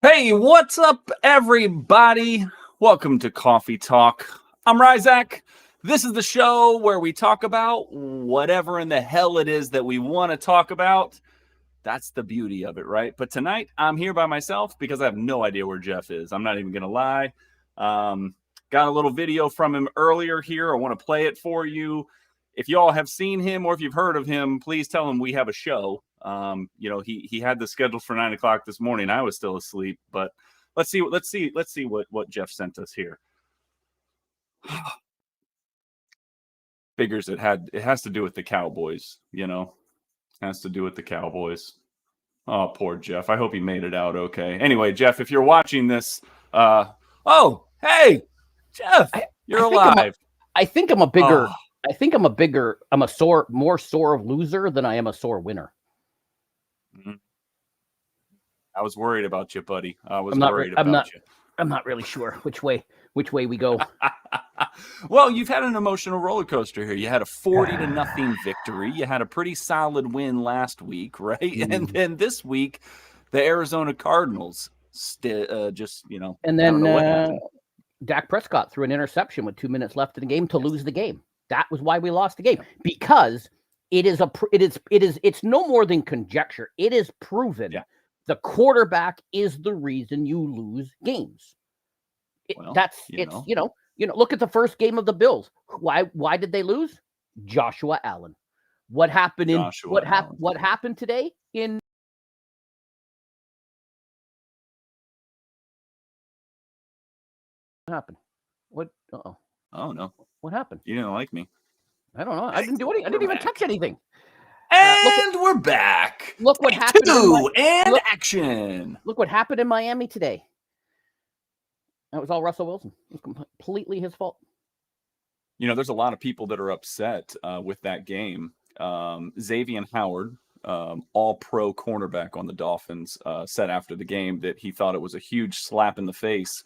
Hey, what's up, everybody? Welcome to Coffee Talk. I'm Ryzak. This is the show where we talk about whatever in the hell it is that we want to talk about. That's the beauty of it, right? But tonight, I'm here by myself because I have no idea where Jeff is. I'm not even going to lie. Got a little video from him earlier here. I want to play it for you. If y'all have seen him or if you've heard of him, please tell him we have a show. He had this scheduled for 9 o'clock this morning. I was still asleep, but let's see what Jeff sent us here. Figures it has to do with the Cowboys, has to do with the Cowboys. Oh, poor Jeff. I hope he made it out okay. Anyway, Jeff, if you're watching this, hey, Jeff, you're alive. I'm a more sore loser than I am a sore winner. Mm-hmm. I was worried about you, buddy. I'm not really sure which way we go. Well, you've had an emotional roller coaster here. You had a 40-0 victory. You had a pretty solid win last week, right? Mm. And then this week, the Arizona Cardinals And then Dak Prescott threw an interception with 2 minutes left in the game to lose the game. That was why we lost the game, because it's no more than conjecture. It is proven. Yeah. The quarterback is the reason you lose games. Look at the first game of the Bills. Why did they lose? Joshua Allen. What happened today in What happened? What? Oh no. What happened? You didn't like me. I don't know. I didn't do anything. I didn't even touch anything. And we're back. Look what happened. Action. Look what happened in Miami today. That was all Russell Wilson. It was completely his fault. There's a lot of people that are upset with that game. Xavier Howard, all-pro cornerback on the Dolphins, said after the game that he thought it was a huge slap in the face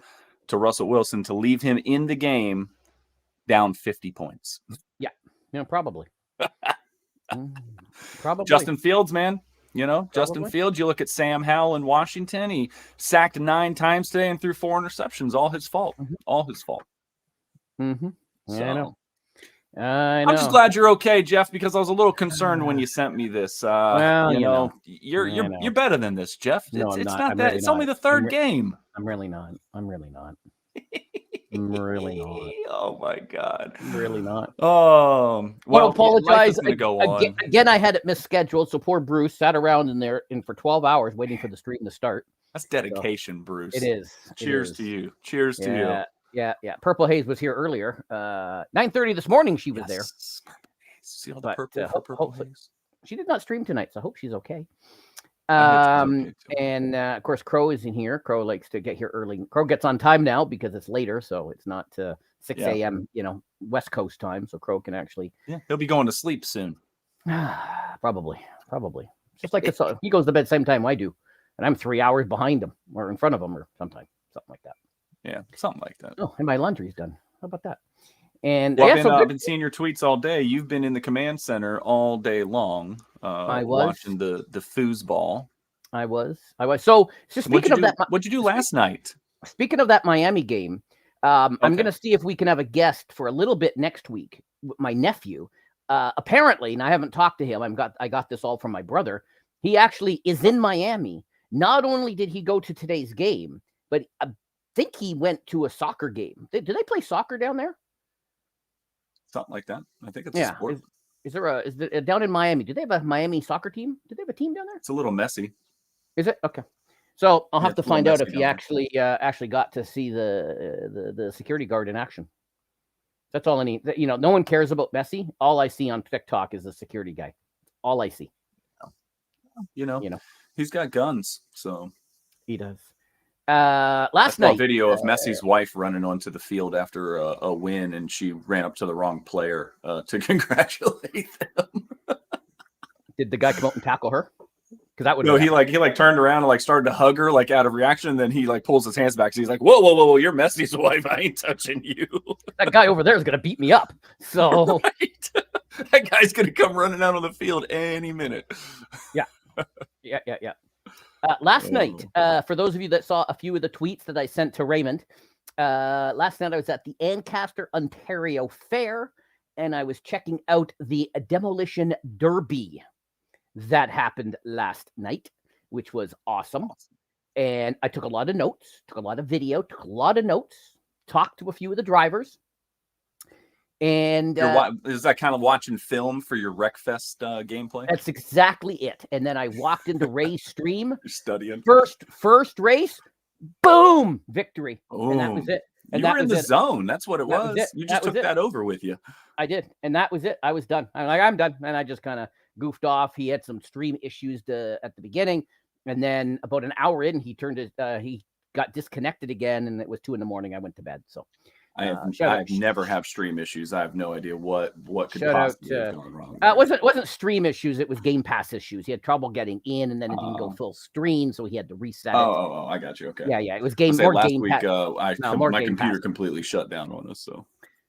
to Russell Wilson to leave him in the game down 50 points. Yeah, probably. Probably. Justin Fields, man. Justin Fields, you look at Sam Howell in Washington, he sacked 9 times today and threw 4 interceptions. All his fault. Mm-hmm. All his fault. Mm-hmm. Yeah, so, I know. I'm just glad you're okay, Jeff, because I was a little concerned when you sent me this. You're better than this, Jeff. No, it's not that. Really it's not. only the third game. I'm really not. I'm really not. Oh my God. I'm really not. Well, I apologize. Go on. Again, I had it misscheduled, so poor Bruce sat around in there for 12 hours waiting for the stream to start. That's dedication, so, Bruce. It is. Cheers to you. Cheers to you. Yeah. Purple Haze was here earlier. 9:30 this morning she was there. See all the purple Haze? She did not stream tonight, so I hope she's okay. Of course, Crow is in here. Crow likes to get here early. Crow gets on time now because it's later, so it's not 6 a.m. West Coast time, so Crow can actually. Yeah, he'll be going to sleep soon. Probably. Just like he goes to bed same time I do, and I'm 3 hours behind him or in front of him or something like that. Yeah, something like that. Oh, and my laundry's done. How about that? And I've been seeing your tweets all day. You've been in the command center all day long. I was watching the foosball. I was. So speaking of that, what'd you do last night? Speaking of that Miami game, I'm going to see if we can have a guest for a little bit next week. My nephew, apparently, and I haven't talked to him. I got this all from my brother. He actually is in Miami. Not only did he go to today's game, but I think he went to a soccer game. Do they play soccer down there? Something like that. I think it's a sport. Is there down in Miami? Do they have a Miami soccer team? Do they have a team down there? It's a little messy. Is it? Okay. So I'll have to find out if he actually got to see the security guard in action. That's all I need. No one cares about Messi. All I see on TikTok is the security guy. All I see. He's got guns, so he does. Last night, video of Messi's wife running onto the field after a win, and she ran up to the wrong player to congratulate them. Did the guy come out and tackle her? Because that would he turned around and started to hug her out of reaction. And then he pulls his hands back. So he's like, whoa, you're Messi's wife. I ain't touching you. That guy over there is gonna beat me up. So right. That guy's gonna come running out on the field any minute. Yeah. Last night, for those of you that saw a few of the tweets that I sent to Raymond, last night I was at the Ancaster, Ontario Fair, and I was checking out the Demolition Derby that happened last night, which was awesome. And I took a lot of notes, took a lot of video, took a lot of notes, talked to a few of the drivers. And is that kind of watching film for your Wreckfest gameplay? That's exactly it. And then I walked into Ray's stream. You're studying. First race, boom, victory. Ooh. And that was it. And you were in the zone. That's what it was. You just took that over with you. I did. And that was it. I was done. I'm like, I'm done. And I just kind of goofed off. He had some stream issues at the beginning. And then about an hour in, he got disconnected again. And it was 2 a.m. I went to bed. So I never have stream issues. I have no idea what could possibly have gone wrong. It wasn't stream issues. It was Game Pass issues. He had trouble getting in, and then it didn't go full screen, so he had to reset it. Oh, I got you. Okay. Yeah. It was last Game week, Pass. my computer completely shut down on us. So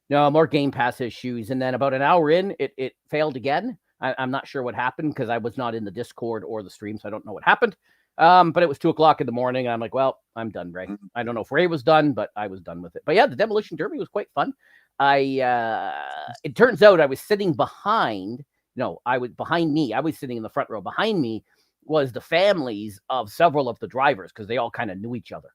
no more Game Pass issues, and then about an hour in, it failed again. I'm not sure what happened because I was not in the Discord or the stream, so I don't know what happened. But it was 2 o'clock in the morning. I'm like, well, I'm done, Ray. I don't know if Ray was done, but I was done with it. But yeah, the Demolition Derby was quite fun. It turns out I was sitting behind me. I was sitting in the front row. Behind me was the families of several of the drivers because they all kind of knew each other.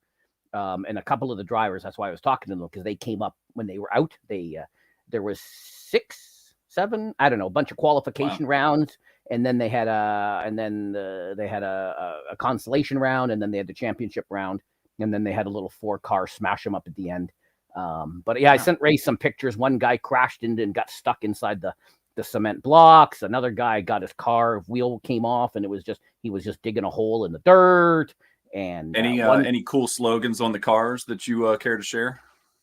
And a couple of the drivers, that's why I was talking to them because they came up when they were out. There was 6, 7, I don't know, a bunch of qualification rounds. And then they had a consolation round, and then they had the championship round, and then they had a little 4-car smash 'em up at the end. But yeah, I sent Ray some pictures. One guy crashed into and got stuck inside the cement blocks. Another guy got his car wheel came off, and he was just digging a hole in the dirt. And any cool slogans on the cars that you care to share?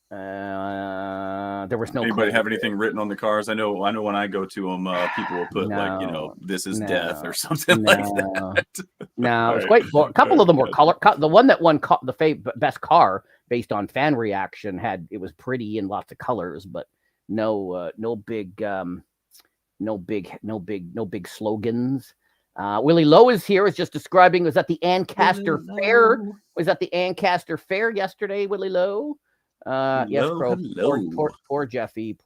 There was no. Anybody have anything written on the cars? I know. When I go to them, people will put "This is death" or something like that. No, it's quite. A couple of them were color. The one that won the best car based on fan reaction it was pretty and lots of colors, but no big slogans. Willie Lowe is here. Is just describing. Was at the Ancaster Fair. Was at the Ancaster Fair yesterday. Willie Lowe. Yes, Crow. Poor Jeffy.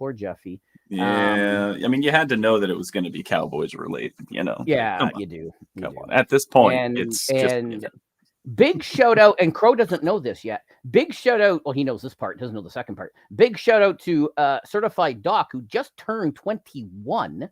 Yeah, I mean, you had to know that it was going to be Cowboys related, Yeah, you do. Come on. At this point, it's just big shout out, and Crow doesn't know this yet. Big shout out. Well, he knows this part, doesn't know the second part. Big shout out to Certified Doc, who just turned 21.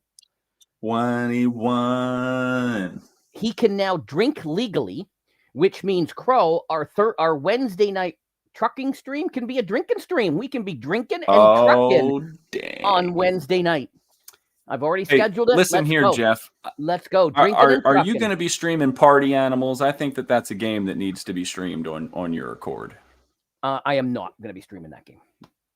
21. He can now drink legally, which means Crow, our Wednesday night trucking stream can be a drinking stream. We can be drinking and trucking on Wednesday night. I've already scheduled it. Listen here, Jeff. Let's go. Are you going to be streaming Party Animals? I think that's a game that needs to be streamed on your accord. I am not going to be streaming that game.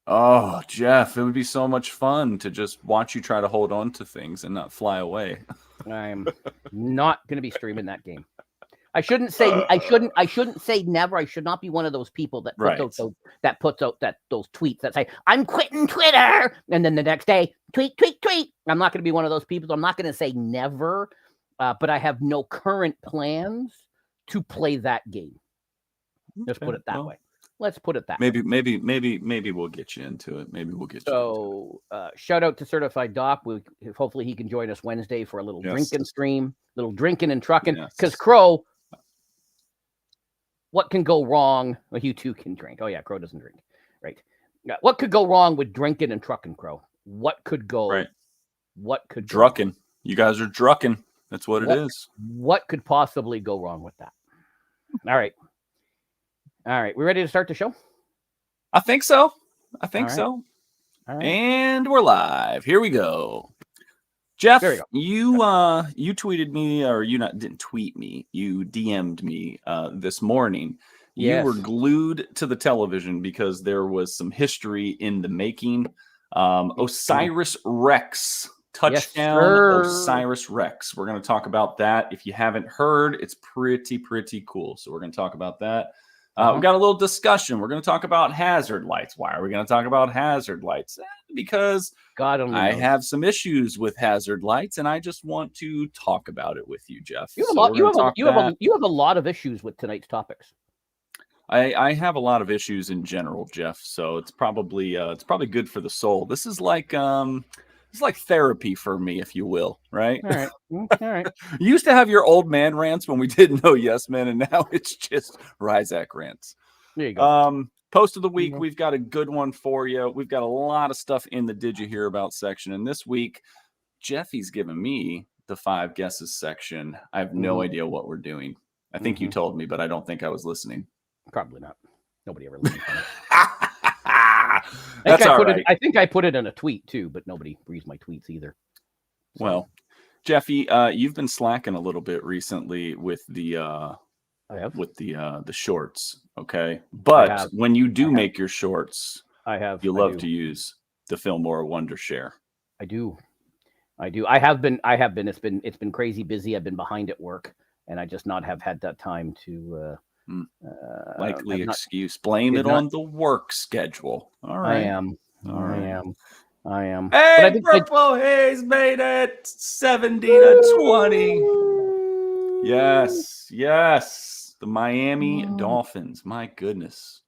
Oh, Jeff, it would be so much fun to just watch you try to hold on to things and not fly away. I'm not going to be streaming that game. I shouldn't say never. I should not be one of those people that puts out those tweets that say I'm quitting Twitter, and then the next day tweet. I'm not going to be one of those people. So I'm not going to say never, but I have no current plans to play that game. Let's put it that way. Let's put it that way. Maybe we'll get you into it. Shout out to Certified Doc. Hopefully he can join us Wednesday for a little drinking stream, little drinking and trucking. Because Crow, what can go wrong? Well, you two can drink. Oh yeah, Crow doesn't drink, right? What could go wrong with drinking and trucking, Crow? What could go? Right. What could drucking? You guys are drucking. That's what it is. What could possibly go wrong with that? All right. We ready to start the show? I think so. All right. And we're live. Here we go. Jeff, you tweeted me, or didn't tweet me. You DM'd me this morning. Yes. You were glued to the television because there was some history in the making. Osiris Rex. Touchdown, Osiris Rex. We're going to talk about that. If you haven't heard, it's pretty cool. So we're going to talk about that. We got a little discussion. We're going to talk about hazard lights. Why are we going to talk about hazard lights? Because God only I knows. have some issues with hazard lights, and I just want to talk about it with you, Jeff. You have a lot of issues with tonight's topics. I have a lot of issues in general, Jeff. So it's probably good for the soul. This is like therapy for me, if you will, right? All right. All right. You used to have your old man rants when we didn't know Yes Men, and now it's just Ryzak rants. There you go. Post of the week, we've got a good one for you. We've got a lot of stuff in the Did You Hear About section. And this week, Jeffy's given me the 5 guesses section. I have no idea what we're doing. I think you told me, but I don't think I was listening. Probably not. Nobody ever listened to it. That's all right. I think I put it in a tweet too, but nobody reads my tweets either. So. Well, Jeffy, you've been slacking a little bit recently with the shorts, okay? But when you do make your shorts, you love to use the Fillmore Wonder Share. I do. I have been. It's been crazy busy. I've been behind at work, and I just not have had that time to. Likely excuse. Blame it on the work schedule. All right. I am. Hey, Purple Haze made it 70 to 20. Yes. The Miami Dolphins. My goodness.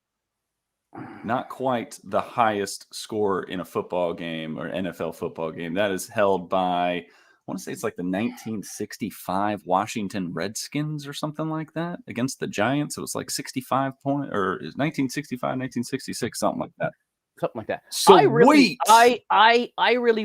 Not quite the highest score in a football game or NFL football game. That is held by, I want to say it's like the 1965 Washington Redskins or something like that against the Giants. It was like 65 point or 1965, 1966, something like that. So I really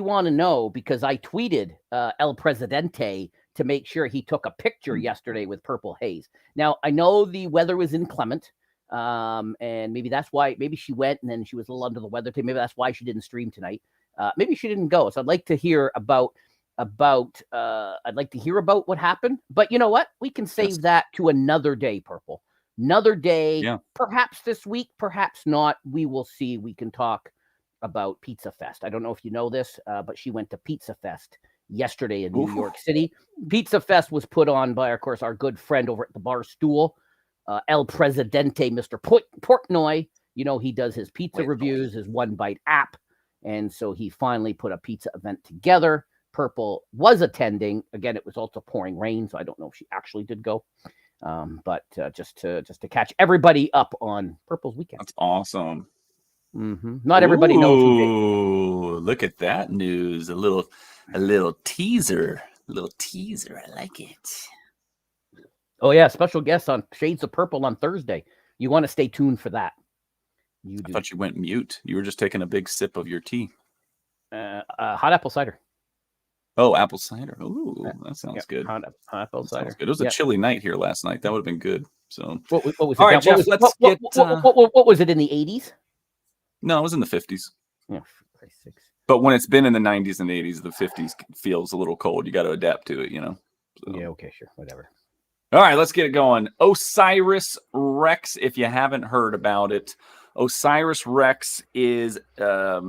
want to know, because I tweeted El Presidente to make sure he took a picture yesterday with Purple Haze. Now, I know the weather was inclement, and maybe that's why. Maybe she went and then she was a little under the weather. Maybe that's why she didn't stream tonight. Maybe she didn't go. So I'd like to hear about what happened. But you know what? We can save that to another day, Purple. Another day, perhaps this week, perhaps not. We will see. We can talk about Pizza Fest. I don't know if you know this, but she went to Pizza Fest yesterday in New York City. Pizza Fest was put on by, of course, our good friend over at the Bar Stool, El Presidente, Mr. Portnoy. You know, he does his pizza reviews, his One Bite app. And so he finally put a pizza event together. Purple was attending. Again, it was also pouring rain, so I don't know if she actually did go. But just to catch everybody up on Purple's weekend. That's awesome. Not everybody knows. Look at that news! A little teaser. I like it. Oh yeah, special guest on Shades of Purple on Thursday. You want to stay tuned for that. I thought you went mute. You were just taking a big sip of your tea. Hot apple cider. Oh, apple cider. Ooh, that sounds good. Hot apple cider. Good. It was a chilly night here last night. That would have been good. So, what was it? All right, Jeff, what was it in the 80s? No, it was in the 50s. Yeah, but when it's been in the 90s and 80s, the 50s feels a little cold. You got to adapt to it, you know. So. Yeah. Okay. Sure. Whatever. All right, let's get it going. Osiris Rex. If you haven't heard about it, Osiris Rex is a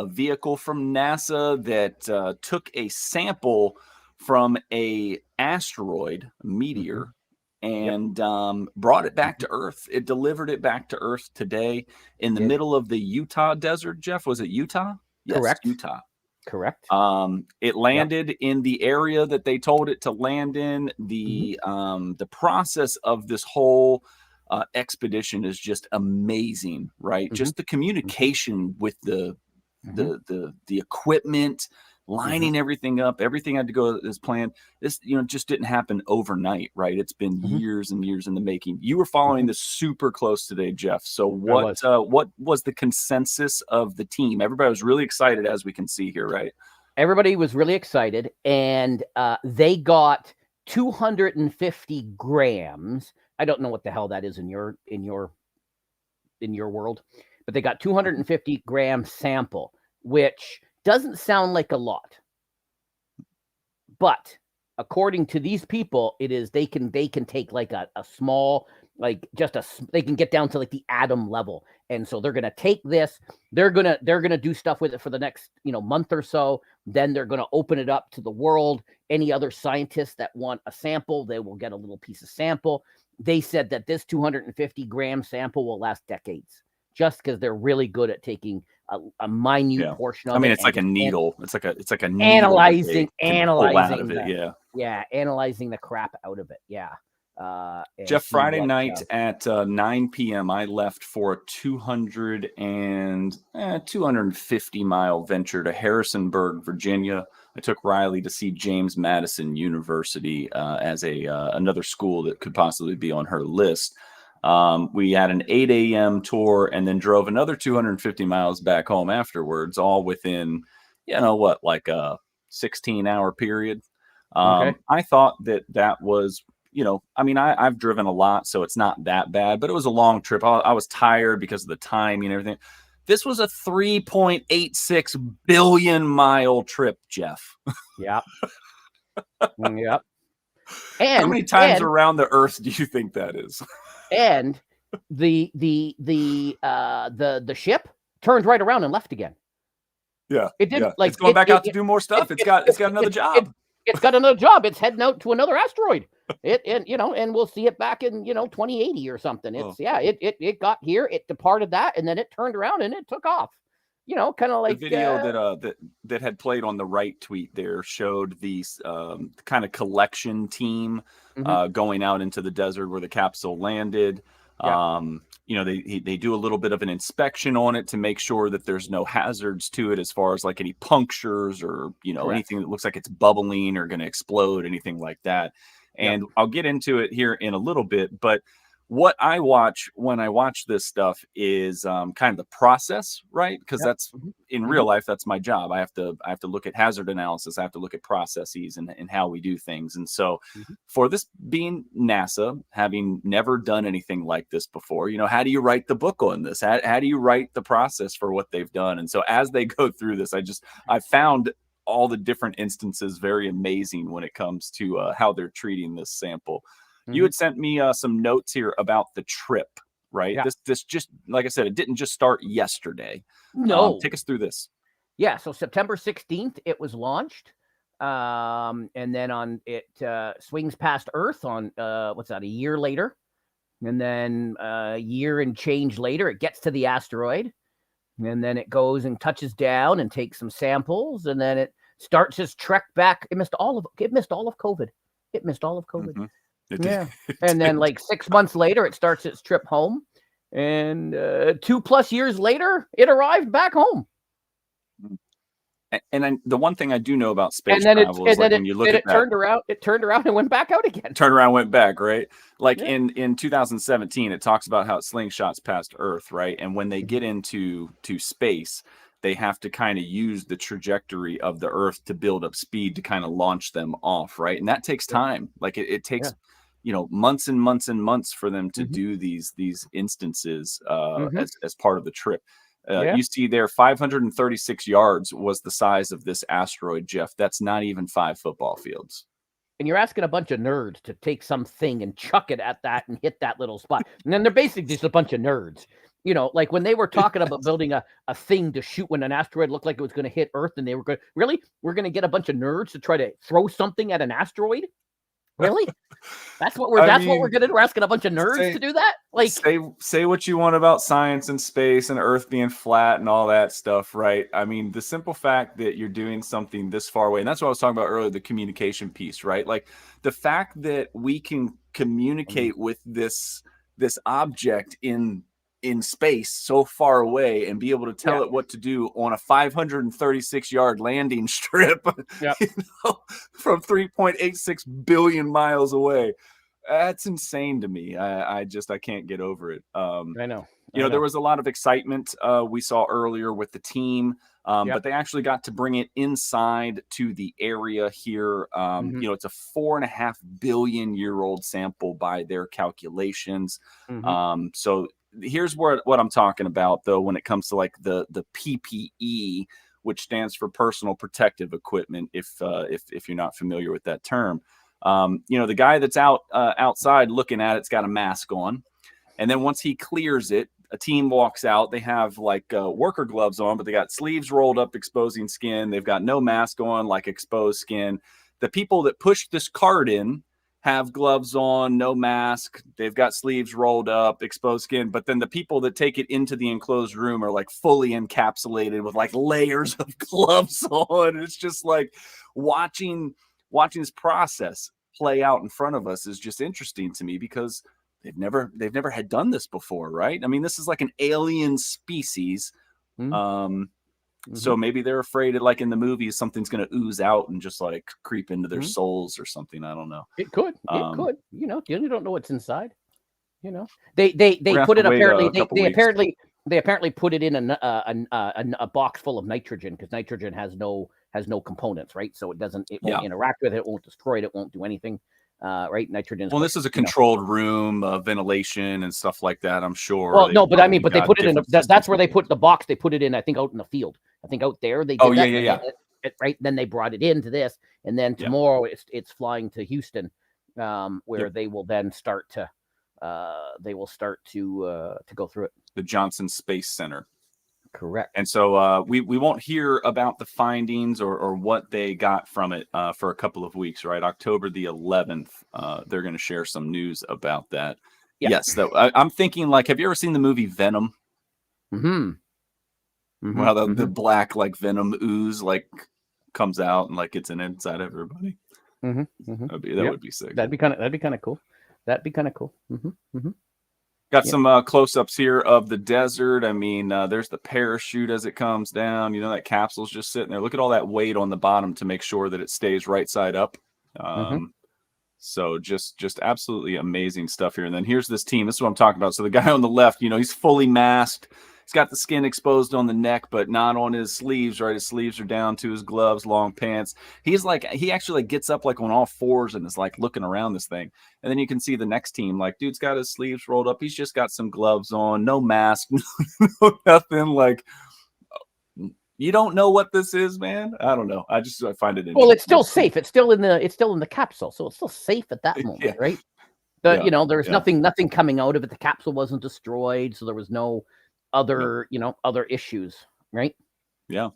vehicle from NASA that took a sample from a asteroid, a meteor, and brought it back to Earth. It delivered it back to Earth today in the middle of the Utah desert. Jeff, was it Utah? Yes, correct. Utah. Correct. It landed in the area that they told it to land in. The process of this whole expedition is just amazing, right? Just the communication with the equipment, lining everything up, everything had to go as planned. This, just didn't happen overnight, right? It's been years and years in the making. You were following this super close today, Jeff. So what was the consensus of the team? Everybody was really excited, as we can see here, right? Everybody was really excited, and they got 250 grams. I don't know what the hell that is in your world, but they got 250 gram sample, which doesn't sound like a lot, but according to these people, it is. They can take like a small, like they can get down to like the atom level, and so they're gonna take this. They're gonna do stuff with it for the next month or so. Then they're gonna open it up to the world. Any other scientists that want a sample, they will get a little piece of sample. they said that this 250-gram sample will last decades, just because they're really good at taking a minute portion of it. I mean, it's like a needle. It's like a needle analyzing pull out of it. Analyzing the crap out of it. Jeff, Friday night at 9 p.m., I left for a 250 mile venture to Harrisonburg, Virginia. I took Riley to see James Madison University as another school that could possibly be on her list. We had an 8 a.m. tour and then drove another 250 miles back home afterwards, all within, like a 16-hour period. I thought that was, I've driven a lot, so it's not that bad, but it was a long trip. I was tired because of the timing and everything. This was a 3.86 billion mile trip, Jeff. Yep. And how many times around the earth do you think that is? And the ship turned right around and left again. Yeah, it didn't it's going back out to do more stuff. It's got another job. It's got another job. It's heading out to another asteroid. And we'll see it back in 2080 or something. It got here, it departed that, and then it turned around and it took off. Kind of like the video that had played on the right tweet there showed these kind of collection team going out into the desert where the capsule landed. They do a little bit of an inspection on it to make sure that there's no hazards to it as far as like any punctures or anything that looks like it's bubbling or going to explode, anything like that. And I'll get into it here in a little bit, but what I watch when I watch this stuff is kind of the process, right? Because that's in real life, that's my job. I have to look at hazard analysis. I have to look at processes and how we do things. And so for this being NASA, having never done anything like this before, how do you write the book on this? How do you write the process for what they've done? And so as they go through this, I found all the different instances very amazing when it comes to how they're treating this sample. You had sent me some notes here about the trip, right? Yeah. This just, like I said, it didn't just start yesterday. No. Take us through this. Yeah. So September 16th, it was launched. And then it swings past Earth on, a year later. And then a year and change later, it gets to the asteroid. And then it goes and touches down and takes some samples. And then it starts its trek back. It missed all of COVID. Mm-hmm. And then like 6 months later, it starts its trip home, and 2+ years later, it arrived back home. And the one thing I do know about space travel is when you look at that, it turned around and went back out again. Turned around, went back, right? Like in 2017, it talks about how it slingshots past Earth, right? And when they get into space, they have to kind of use the trajectory of the Earth to build up speed to kind of launch them off, right? And that takes time. Like it takes months and months and months for them to do these instances as part of the trip. You see there, 536 yards was the size of this asteroid, Jeff. That's not even 5 football fields. And you're asking a bunch of nerds to take something and chuck it at that and hit that little spot. And then they're basically just a bunch of nerds. Like when they were talking about building a thing to shoot when an asteroid looked like it was going to hit Earth, and they were going, really? We're going to get a bunch of nerds to try to throw something at an asteroid? Really? That's what we're going to do. We're asking a bunch of nerds to do that. Like, say what you want about science and space and Earth being flat and all that stuff, right? I mean, the simple fact that you're doing something this far away, and that's what I was talking about earlier, the communication piece, right? Like the fact that we can communicate with this object in space so far away and be able to tell it what to do on a 536-yard landing strip from 3.86 billion miles away. That's insane to me. I can't get over it. I know. There was a lot of excitement we saw earlier with the team, but they actually got to bring it inside to the area here. It's a 4.5 billion year old sample by their calculations. So here's what I'm talking about, though, when it comes to like the PPE, which stands for personal protective equipment, if you're not familiar with that term. The guy that's outside looking at it's got a mask on, and then once he clears it, a team walks out. They have like worker gloves on, but they got sleeves rolled up, exposing skin. They've got no mask on, like exposed skin. The people that pushed this cart in have gloves on, no mask. They've got sleeves rolled up, exposed skin. But then the people that take it into the enclosed room are like fully encapsulated with like layers of gloves on. It's just like watching this process play out in front of us is just interesting to me because they've never had done this before, right? I mean, this is like an alien species. So maybe they're afraid that, like in the movies, something's going to ooze out and just like creep into their souls or something. I don't know. It could. You know, you don't know what's inside. You know, they put it apparently. They apparently put it in a box full of nitrogen because nitrogen has no components, right? So it won't interact with it. It won't destroy it. It won't do anything. Right? Nitrogen. Well, this is a controlled room, ventilation and stuff like that. I'm sure. Well, no, but I mean, but they put it in. That's where they put the box. They put it in. I think out in the field. I think out there they did that. Right. Then they brought it into this, and then tomorrow it's flying to Houston, where they will then start to go through it. The Johnson Space Center. Correct. And so we won't hear about the findings or what they got from it for a couple of weeks, right? October the 11th, they're going to share some news about that. Yeah. Yes, I'm thinking, like, have you ever seen the movie Venom? Well, the black like venom ooze like comes out and like gets inside everybody. That would be sick. That'd be kind of cool. Got some close-ups here of the desert. I mean, there's the parachute as it comes down. You know, that capsule's just sitting there. Look at all that weight on the bottom to make sure that it stays right side up. So just absolutely amazing stuff here. And then here's this team. This is what I'm talking about. So the guy on the left, you know, he's fully masked. He's got the skin exposed on the neck, but not on his sleeves, right? His sleeves are down to his gloves, long pants. He actually gets up like on all fours and is like looking around this thing. And then you can see the next team, like, dude's got his sleeves rolled up. He's just got some gloves on, no mask, no nothing. Like, you don't know what this is, man. I don't know. I find it interesting. Well, it's still safe. It's still in the capsule, so it's still safe at that moment, right? You know, there was nothing coming out of it. The capsule wasn't destroyed, so there was no other issues, right? Yeah.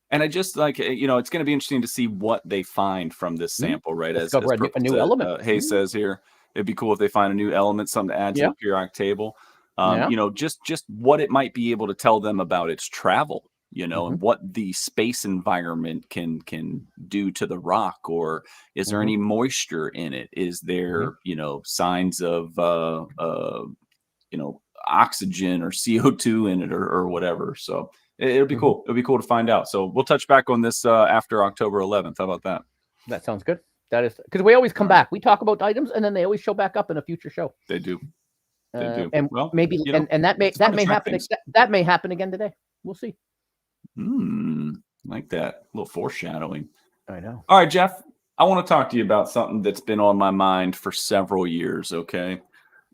And I just like, you know, it's going to be interesting to see what they find from this sample, right? As a new element. Hayes says here, it'd be cool if they find a new element, something to add to the periodic table. You know, just what it might be able to tell them about its travel, you know, and what the space environment can do to the rock, or is there any moisture in it? Is there, you know, signs of, you know, oxygen or CO2 in it or whatever. So it'll be cool. It'll be cool to find out. So we'll touch back on this after October 11th. How about that? That sounds good. That is because we always come back. We talk about items and then they always show back up in a future show. They do. And well, maybe, you know, and that may happen. That may happen again today. We'll see. Like that. A little foreshadowing. I know. All right, Jeff, I want to talk to you about something that's been on my mind for several years. Okay.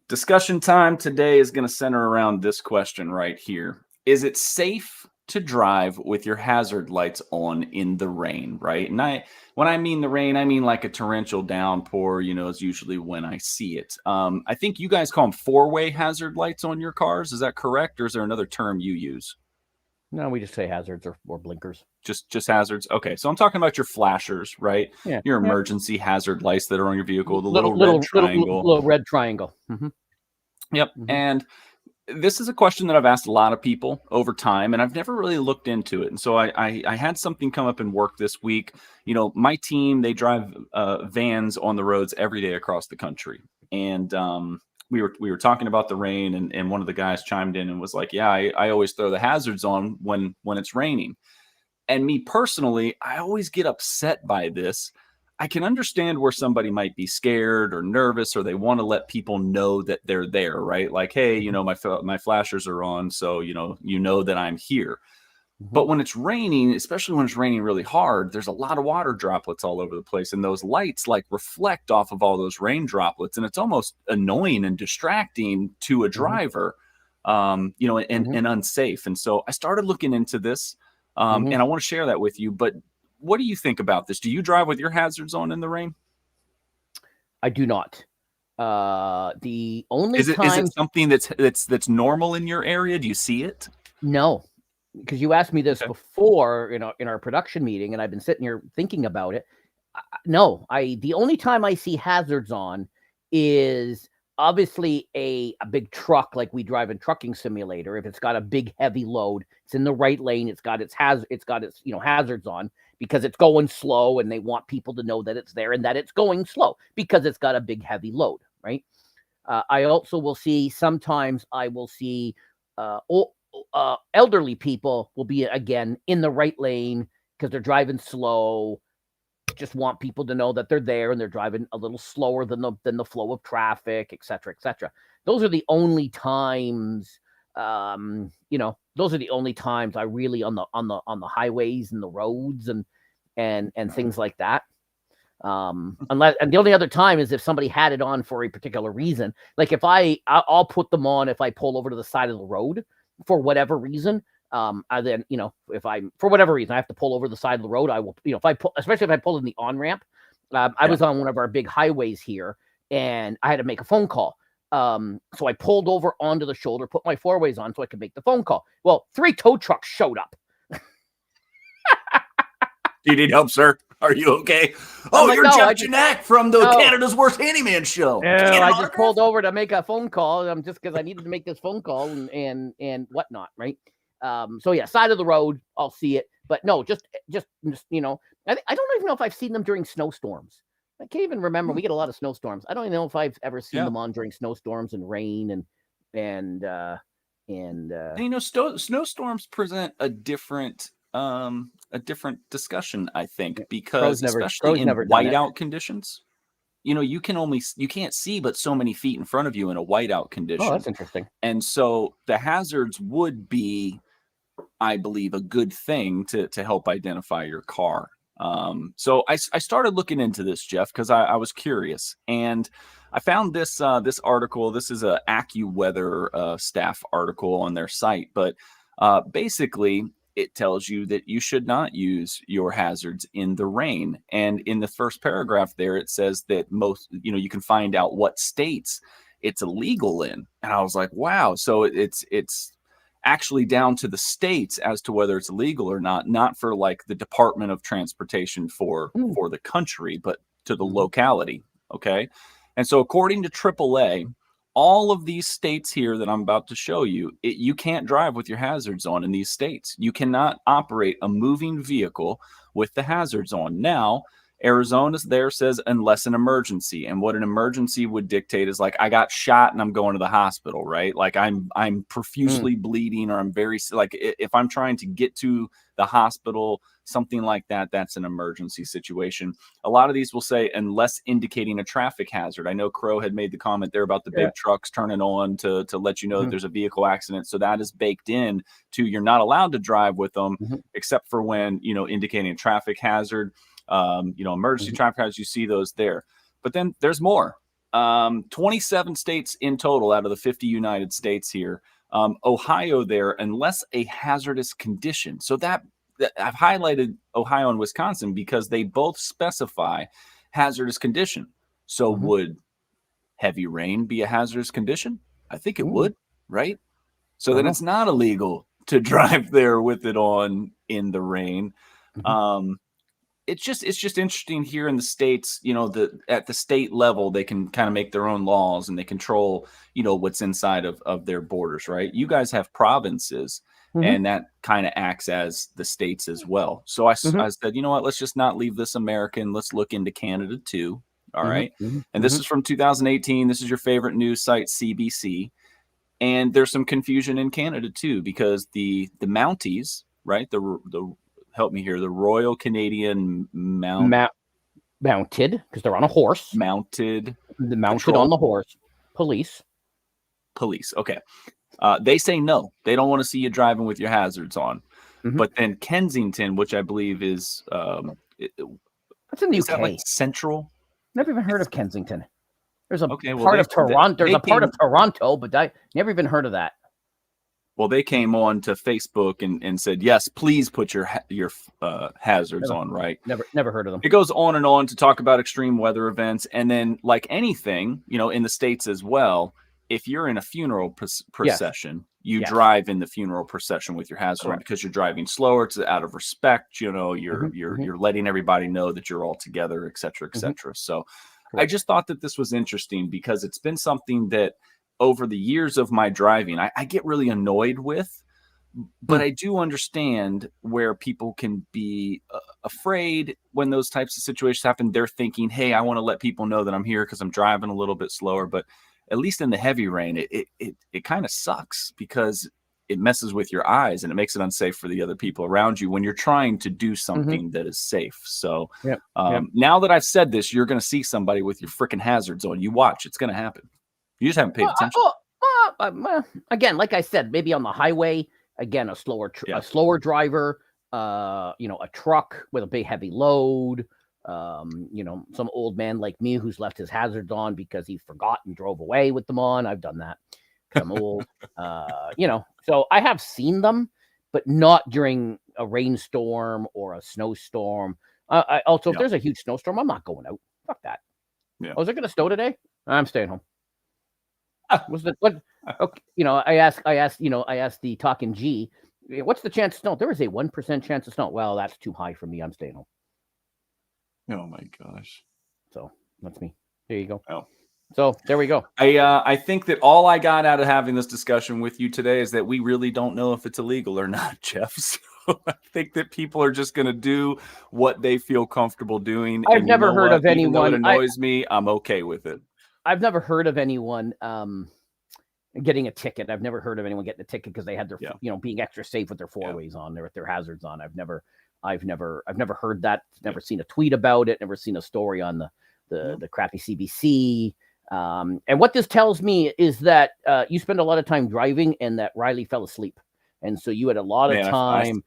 Discussion time today is going to center around this question right here. Is it safe to drive with your hazard lights on in the rain, right? And when I mean the rain, I mean like a torrential downpour, you know, is usually when I see it. I think you guys call them four-way hazard lights on your cars. Is that correct? Or is there another term you use? No, we just say hazards or blinkers. Just hazards. Okay, so I'm talking about your flashers, right? Yeah. Your emergency hazard lights that are on your vehicle, the little red triangle. Little red triangle. Yep. And this is a question that I've asked a lot of people over time, and I've never really looked into it. And so I had something come up in work this week. You know, my team, they drive vans on the roads every day across the country. And we were talking about the rain, and one of the guys chimed in and was like, yeah, I always throw the hazards on when it's raining. And me personally, I always get upset by this. I can understand where somebody might be scared or nervous, or they want to let people know that they're there, right? Like, hey, you know, my flashers are on, so you know that I'm here. But when it's raining, especially when it's raining really hard, there's a lot of water droplets all over the place, and those lights like reflect off of all those rain droplets, and it's almost annoying and distracting to a driver, you know, and unsafe. And so I started looking into this, and I want to share that with you. But what do you think about this? Do you drive with your hazards on in the rain? I do not. The only is it something that's normal in your area? Do you see it? No, because you asked me this before, you know, in our production meeting, and I've been sitting here thinking about it. No, the only time I see hazards on is obviously a big truck like we drive in Trucking Simulator. If it's got a big heavy load, it's in the right lane, it's got its hazards on because it's going slow, and they want people to know that it's there and that it's going slow because it's got a big heavy load, right? I also will see sometimes elderly people will be again in the right lane because they're driving slow. Just want people to know that they're there and they're driving a little slower than the flow of traffic, et cetera, et cetera. Those are the only times, those are the only times I really on the highways and the roads and things like that. And the only other time is if somebody had it on for a particular reason. Like if I'll put them on if I pull over to the side of the road for whatever reason. Then, if for whatever reason I have to pull over the side of the road, I will, especially if I pull in the on-ramp. I was on one of our big highways here and I had to make a phone call. So I pulled over onto the shoulder, put my four-ways on so I could make the phone call. Well, 3 tow trucks showed up. Do you need help, sir? Are you okay? Oh, you're Jeff Janak from the Canada's Worst Handyman show. No, I just pulled over to make a phone call. Just because I needed to make this phone call and whatnot, right? So yeah, side of the road, I'll see it, but no, just I don't even know if I've seen them during snowstorms. I can't even remember. We get a lot of snowstorms. I don't even know if I've ever seen them on during snowstorms and rain and snowstorms present a different discussion, I think, because especially in whiteout conditions, you can't see but so many feet in front of you in a whiteout condition. Oh, that's interesting. And so the hazards would be, I believe, a good thing to help identify your car. So I started looking into this, Jeff, because I was curious, and I found this article. This is a AccuWeather staff article on their site, but basically it tells you that you should not use your hazards in the rain. And in the first paragraph there, it says that you can find out what states it's illegal in. And I was like, wow. So it's actually down to the states as to whether it's illegal or not for like the Department of Transportation for the country, but to the locality. Okay. And so according to AAA, all of these states here that I'm about to show you, you can't drive with your hazards on in these states. You cannot operate a moving vehicle with the hazards on. Now, Arizona's there says unless an emergency, and what an emergency would dictate is like I got shot and I'm going to the hospital, right? Like I'm profusely bleeding, or I'm very like if I'm trying to get to the hospital, something like that, that's an emergency situation. A lot of these will say unless indicating a traffic hazard. I know Crow had made the comment there about the big trucks turning on to let you know that there's a vehicle accident. So that is baked in to you're not allowed to drive with them except for when indicating a traffic hazard. Emergency traffic hazards, you see those there. But then there's more. 27 states in total out of the 50 United States here. Ohio there, unless a hazardous condition. So that I've highlighted Ohio and Wisconsin because they both specify hazardous condition. So would heavy rain be a hazardous condition? I think it would, right? So then it's not illegal to drive there with it on in the rain. It's just interesting here in the states, at the state level, they can kind of make their own laws and they control, what's inside of their borders, right? You guys have provinces and that kind of acts as the states as well. So I said, you know what, let's just not leave this American. Let's look into Canada too. All right. And this is from 2018. This is your favorite news site, CBC. And there's some confusion in Canada too, because the Mounties, right? Help me here. The Royal Canadian Mounted, because they're on a horse. Mounted on the horse. Police. Okay. They say no. They don't want to see you driving with your hazards on. But then Kensington, which I believe is that's in the UK. That like central? Never even heard of Kensington. There's a part of Toronto. There's a part of Toronto, but I never even heard of that. Well, they came on to Facebook and said, yes, please put your hazards on, right? Never heard of them. It goes on and on to talk about extreme weather events. And then like anything, in the States as well, if you're in a funeral procession, you drive in the funeral procession with your hazard on because you're driving slower. It's out of respect. You know, you're letting everybody know that you're all together, et cetera, et cetera. So I just thought that this was interesting because it's been something that over the years of my driving, I get really annoyed with, but I do understand where people can be afraid when those types of situations happen. They're thinking, hey, I want to let people know that I'm here because I'm driving a little bit slower. But at least in the heavy rain, it kind of sucks because it messes with your eyes and it makes it unsafe for the other people around you when you're trying to do something that is safe. So now that I've said this, you're going to see somebody with your freaking hazards on. You watch, it's going to happen. You just haven't paid attention. Again, like I said, maybe on the highway, again, a slower driver, you know, a truck with a big heavy load, you know, some old man like me who's left his hazards on because he forgot and drove away with them on. I've done that. I'm old, you know, so I have seen them, but not during a rainstorm or a snowstorm. Also, if there's a huge snowstorm, I'm not going out. Fuck that. Yeah. Oh, is it going to snow today? I'm staying home. Was the what? Okay, you know, I asked the talking G, what's the chance of snow? There is a 1% chance of snow. Well, that's too high for me. I'm staying home. Oh my gosh. So that's me. There you go. Oh. So there we go. I think that all I got out of having this discussion with you today is that we really don't know if it's illegal or not, Jeff. So I think that people are just going to do what they feel comfortable doing. I've never heard of anyone. Even though it annoys me, I'm okay with it. I've never heard of anyone getting a ticket. I've never heard of anyone getting a ticket because they had their, you know, being extra safe with their four-ways on, with their hazards on. I've never heard that. Never seen a tweet about it. Never seen a story on the crappy CBC. And what this tells me is that you spend a lot of time driving, and that Riley fell asleep, and so you had a lot of time.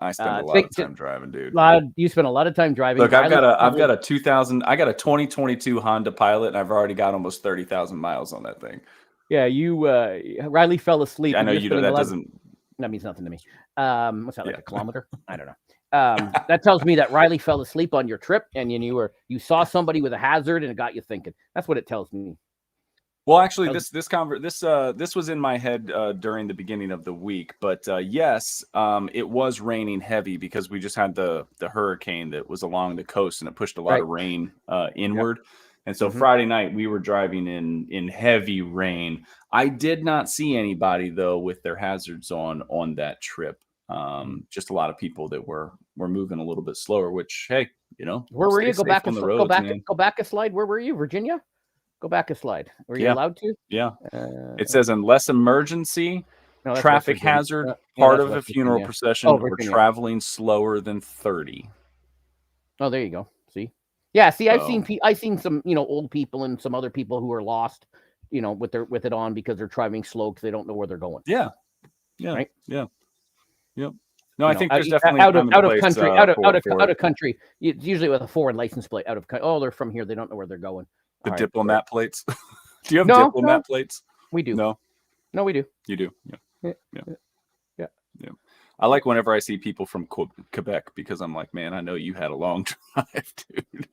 I spend a lot of time driving, dude. You spend a lot of time driving. Look, I've got a 2022 Honda Pilot, and I've already got almost 30,000 miles on that thing. Yeah, Riley fell asleep. Yeah, I know you do. That means nothing to me. What's that, like a kilometer? I don't know. That tells me that Riley fell asleep on your trip, and you saw somebody with a hazard, and it got you thinking. That's what it tells me. Well, actually, this was in my head during the beginning of the week, but yes, it was raining heavy because we just had the hurricane that was along the coast, and it pushed a lot of rain inward. Yep. And so Friday night we were driving in heavy rain. I did not see anybody though with their hazards on that trip. Just a lot of people that were moving a little bit slower. Which, hey, you know, where were you? Go back a slide. Where were you, Virginia? Go back a slide. Were you allowed to? Yeah. It says unless emergency, traffic hazard, part of a funeral procession, or traveling slower than 30. Oh, there you go. See? Yeah. See, I've seen some, you know, old people and some other people who are lost, you know, with it on because they're driving slow because they don't know where they're going. Yeah. Yeah. Right. Yeah. Yep. No, I think there's definitely out of country. It's usually with a foreign license plate. Out of country. Oh, they're from here. They don't know where they're going. The diplomat plates. Do you have diplomat plates? We do. No, we do. You do. Yeah. I like whenever I see people from Quebec because I'm like, man, I know you had a long drive, dude.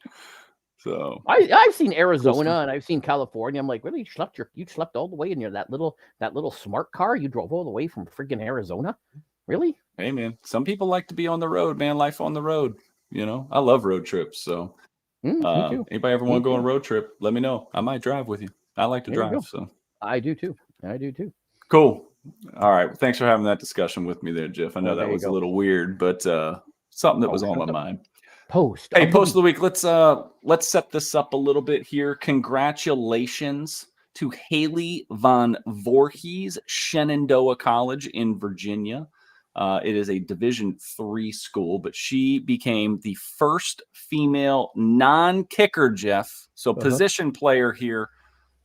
So I've seen Arizona and I've seen California. I'm like, really? You slept all the way in that little smart car? You drove all the way from friggin' Arizona? Really? Hey, man. Some people like to be on the road, man. Life on the road. You know, I love road trips. So. Anybody ever want to go on a road trip? Let me know. I might drive with you. I like to drive. So I do too. Cool. All right. Well, thanks for having that discussion with me there, Jeff. I know that was a little weird, but something that was on my mind. Post of the week. Let's set this up a little bit here. Congratulations to Haley Von Voorhees, Shenandoah College in Virginia. It is a Division III school, but she became the first female non-kicker, Jeff, so position player here,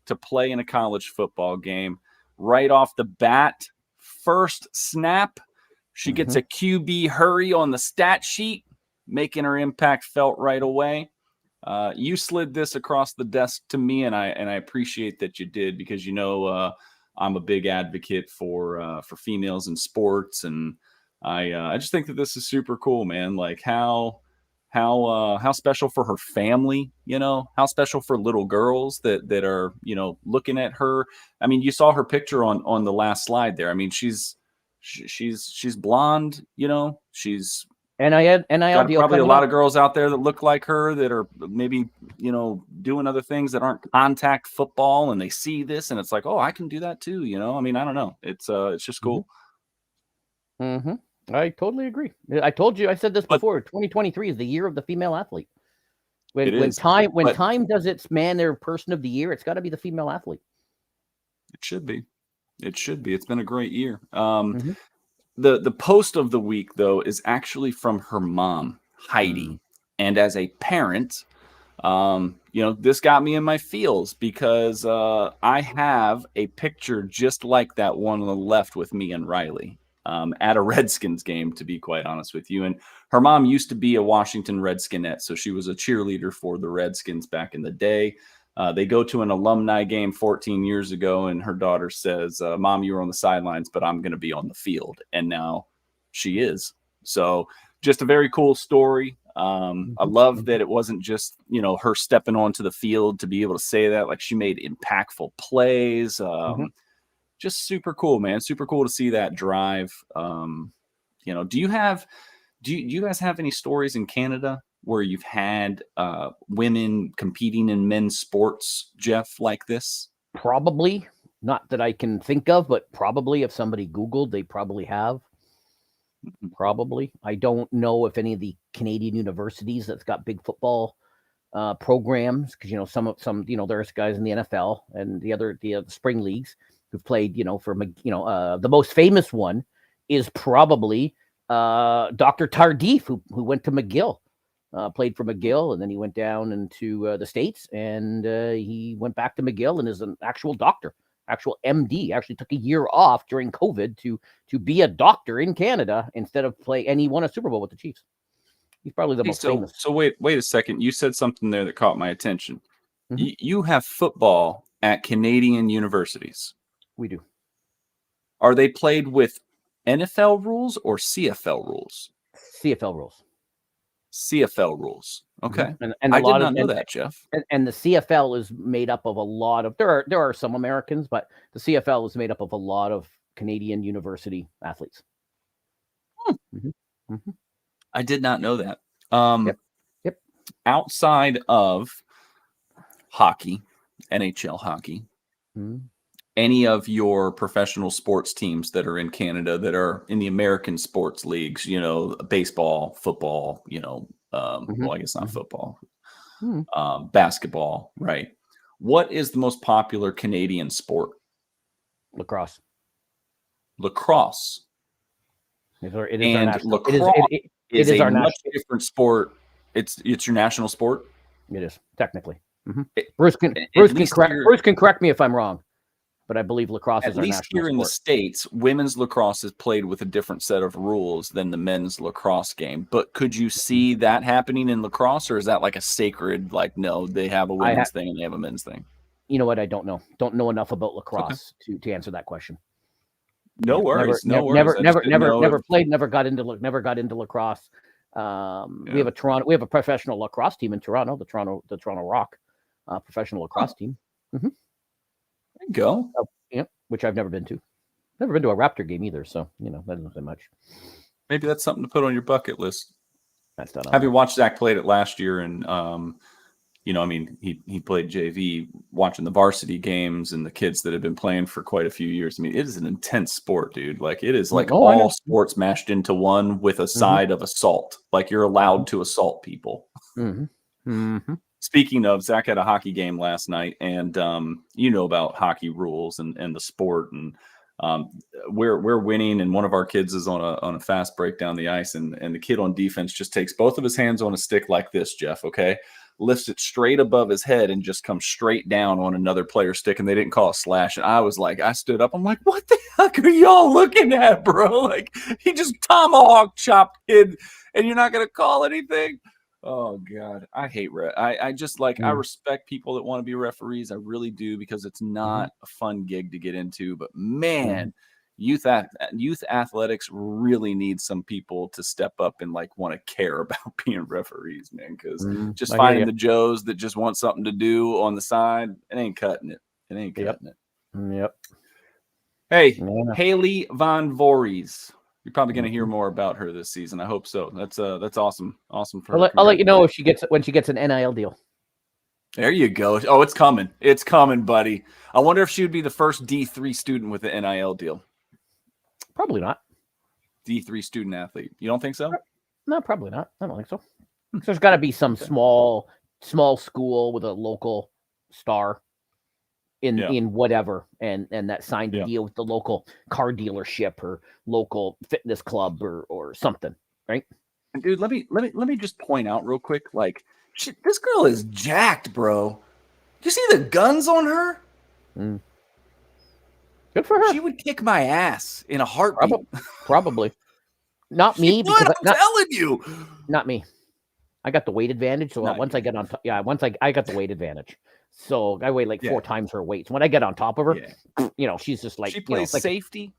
to play in a college football game. Right off the bat, first snap, she gets a QB hurry on the stat sheet, making her impact felt right away. You slid this across the desk to me, and I appreciate that you did because, you know, I'm a big advocate for females in sports, and I just think that this is super cool, man. Like how how special for her family, how special for little girls that are, looking at her. I mean, you saw her picture on the last slide there. I mean, she's blonde, she's NIL got deal probably a coming lot up. of girls out there that look like her that are maybe, doing other things that aren't contact football, and they see this and it's like, oh, I can do that too. I mean, I don't know. It's just cool. Mm-hmm. I totally agree. I told you, I said this before. 2023 is the year of the female athlete. When time does its man or person of the year, it's got to be the female athlete. It should be. It's been a great year. The post of the week, though, is actually from her mom, Heidi. And as a parent, this got me in my feels because I have a picture just like that one on the left with me and Riley at a Redskins game, to be quite honest with you. And her mom used to be a Washington Redskinette, so she was a cheerleader for the Redskins back in the day. They go to an alumni game 14 years ago, and her daughter says, Mom, you were on the sidelines, but I'm going to be on the field. And now she is. So just a very cool story. I love that it wasn't just, her stepping onto the field to be able to say that. Like, she made impactful plays. Just super cool, man. Super cool to see that drive. Do you guys have any stories in Canada where you've had women competing in men's sports, Jeff, like this? Probably. Not that I can think of, but probably if somebody Googled, they probably have. Probably. I don't know if any of the Canadian universities that's got big football programs, because some there's guys in the NFL and the spring leagues who've played, for the most famous one is probably Dr. Tardif, who went to McGill, played for McGill, and then he went down into the States, and he went back to McGill and is an actual doctor. Actual MD, actually took a year off during COVID to be a doctor in Canada instead of play, and he won a Super Bowl with the Chiefs. He's probably the most famous. So wait a second. You said something there that caught my attention. You have football at Canadian universities. We do. Are they played with NFL rules or CFL rules? CFL rules. CFL rules. Okay. And I did not know that, Jeff. And the CFL is made up of a lot of there are some Americans, but the CFL is made up of a lot of Canadian university athletes. I did not know that. Yep. Outside of hockey, NHL hockey, any of your professional sports teams that are in Canada that are in the American sports leagues, baseball, football, well, I guess not football, basketball, right? What is the most popular Canadian sport? Lacrosse. Lacrosse. It is lacrosse is a much different sport. It's your national sport. It is technically. Bruce can correct me if I'm wrong, but I believe lacrosse is our national sport. At least here in the States, women's lacrosse is played with a different set of rules than the men's lacrosse game. But could you see that happening in lacrosse, or is that like a sacred, no, they have a women's thing and they have a men's thing? You know what? I don't know. Don't know enough about lacrosse to answer that question. No worries. Never played. Never got into lacrosse. We have a professional lacrosse team in Toronto, the Toronto Rock, professional lacrosse team. There you go. Which I've never been to. Never been to a Raptor game either, so that doesn't say much. Maybe that's something to put on your bucket list. That's done. Have you watched Zach played it last year? And he played JV, watching the varsity games and the kids that have been playing for quite a few years. I mean, it is an intense sport, dude. Like, it is like all sports mashed into one with a side of assault. Like, you're allowed to assault people. Speaking of, Zach had a hockey game last night, and about hockey rules and the sport, and we're winning, and one of our kids is on a fast break down the ice, and the kid on defense just takes both of his hands on a stick like this, Jeff, okay? Lifts it straight above his head and just comes straight down on another player's stick, and they didn't call a slash. And I stood up. I'm like, what the heck are y'all looking at, bro? Like, he just tomahawk chopped kid, and you're not going to call anything? Oh, God. I hate I just I respect people that want to be referees. I really do, because it's not a fun gig to get into. But, man, youth athletics really need some people to step up and like want to care about being referees, man. Because just finding the Joes that just want something to do on the side, it ain't cutting it. It ain't cutting it. Yep. Hey, Haley Von Voorhees. You're probably going to hear more about her this season. I hope so. That's awesome. Awesome for her. I'll let you know if when she gets an NIL deal. There you go. Oh, it's coming. It's coming, buddy. I wonder if she would be the first D3 student with an NIL deal. Probably not. D3 student athlete. You don't think so? No, probably not. I don't think so. There's got to be some small school with a local star in whatever, and that signed a deal with the local car dealership or local fitness club or something, right? And dude, let me just point out real quick, like this girl is jacked, bro. You see the guns on her? Good for her. She would kick my ass in a heartbeat. Probably. Not me. I'm telling you. Not me. I got the weight advantage. So once I get on top, I got the weight advantage. So I weigh like 4 times her weight. So when I get on top of her, she's just like, she plays safety.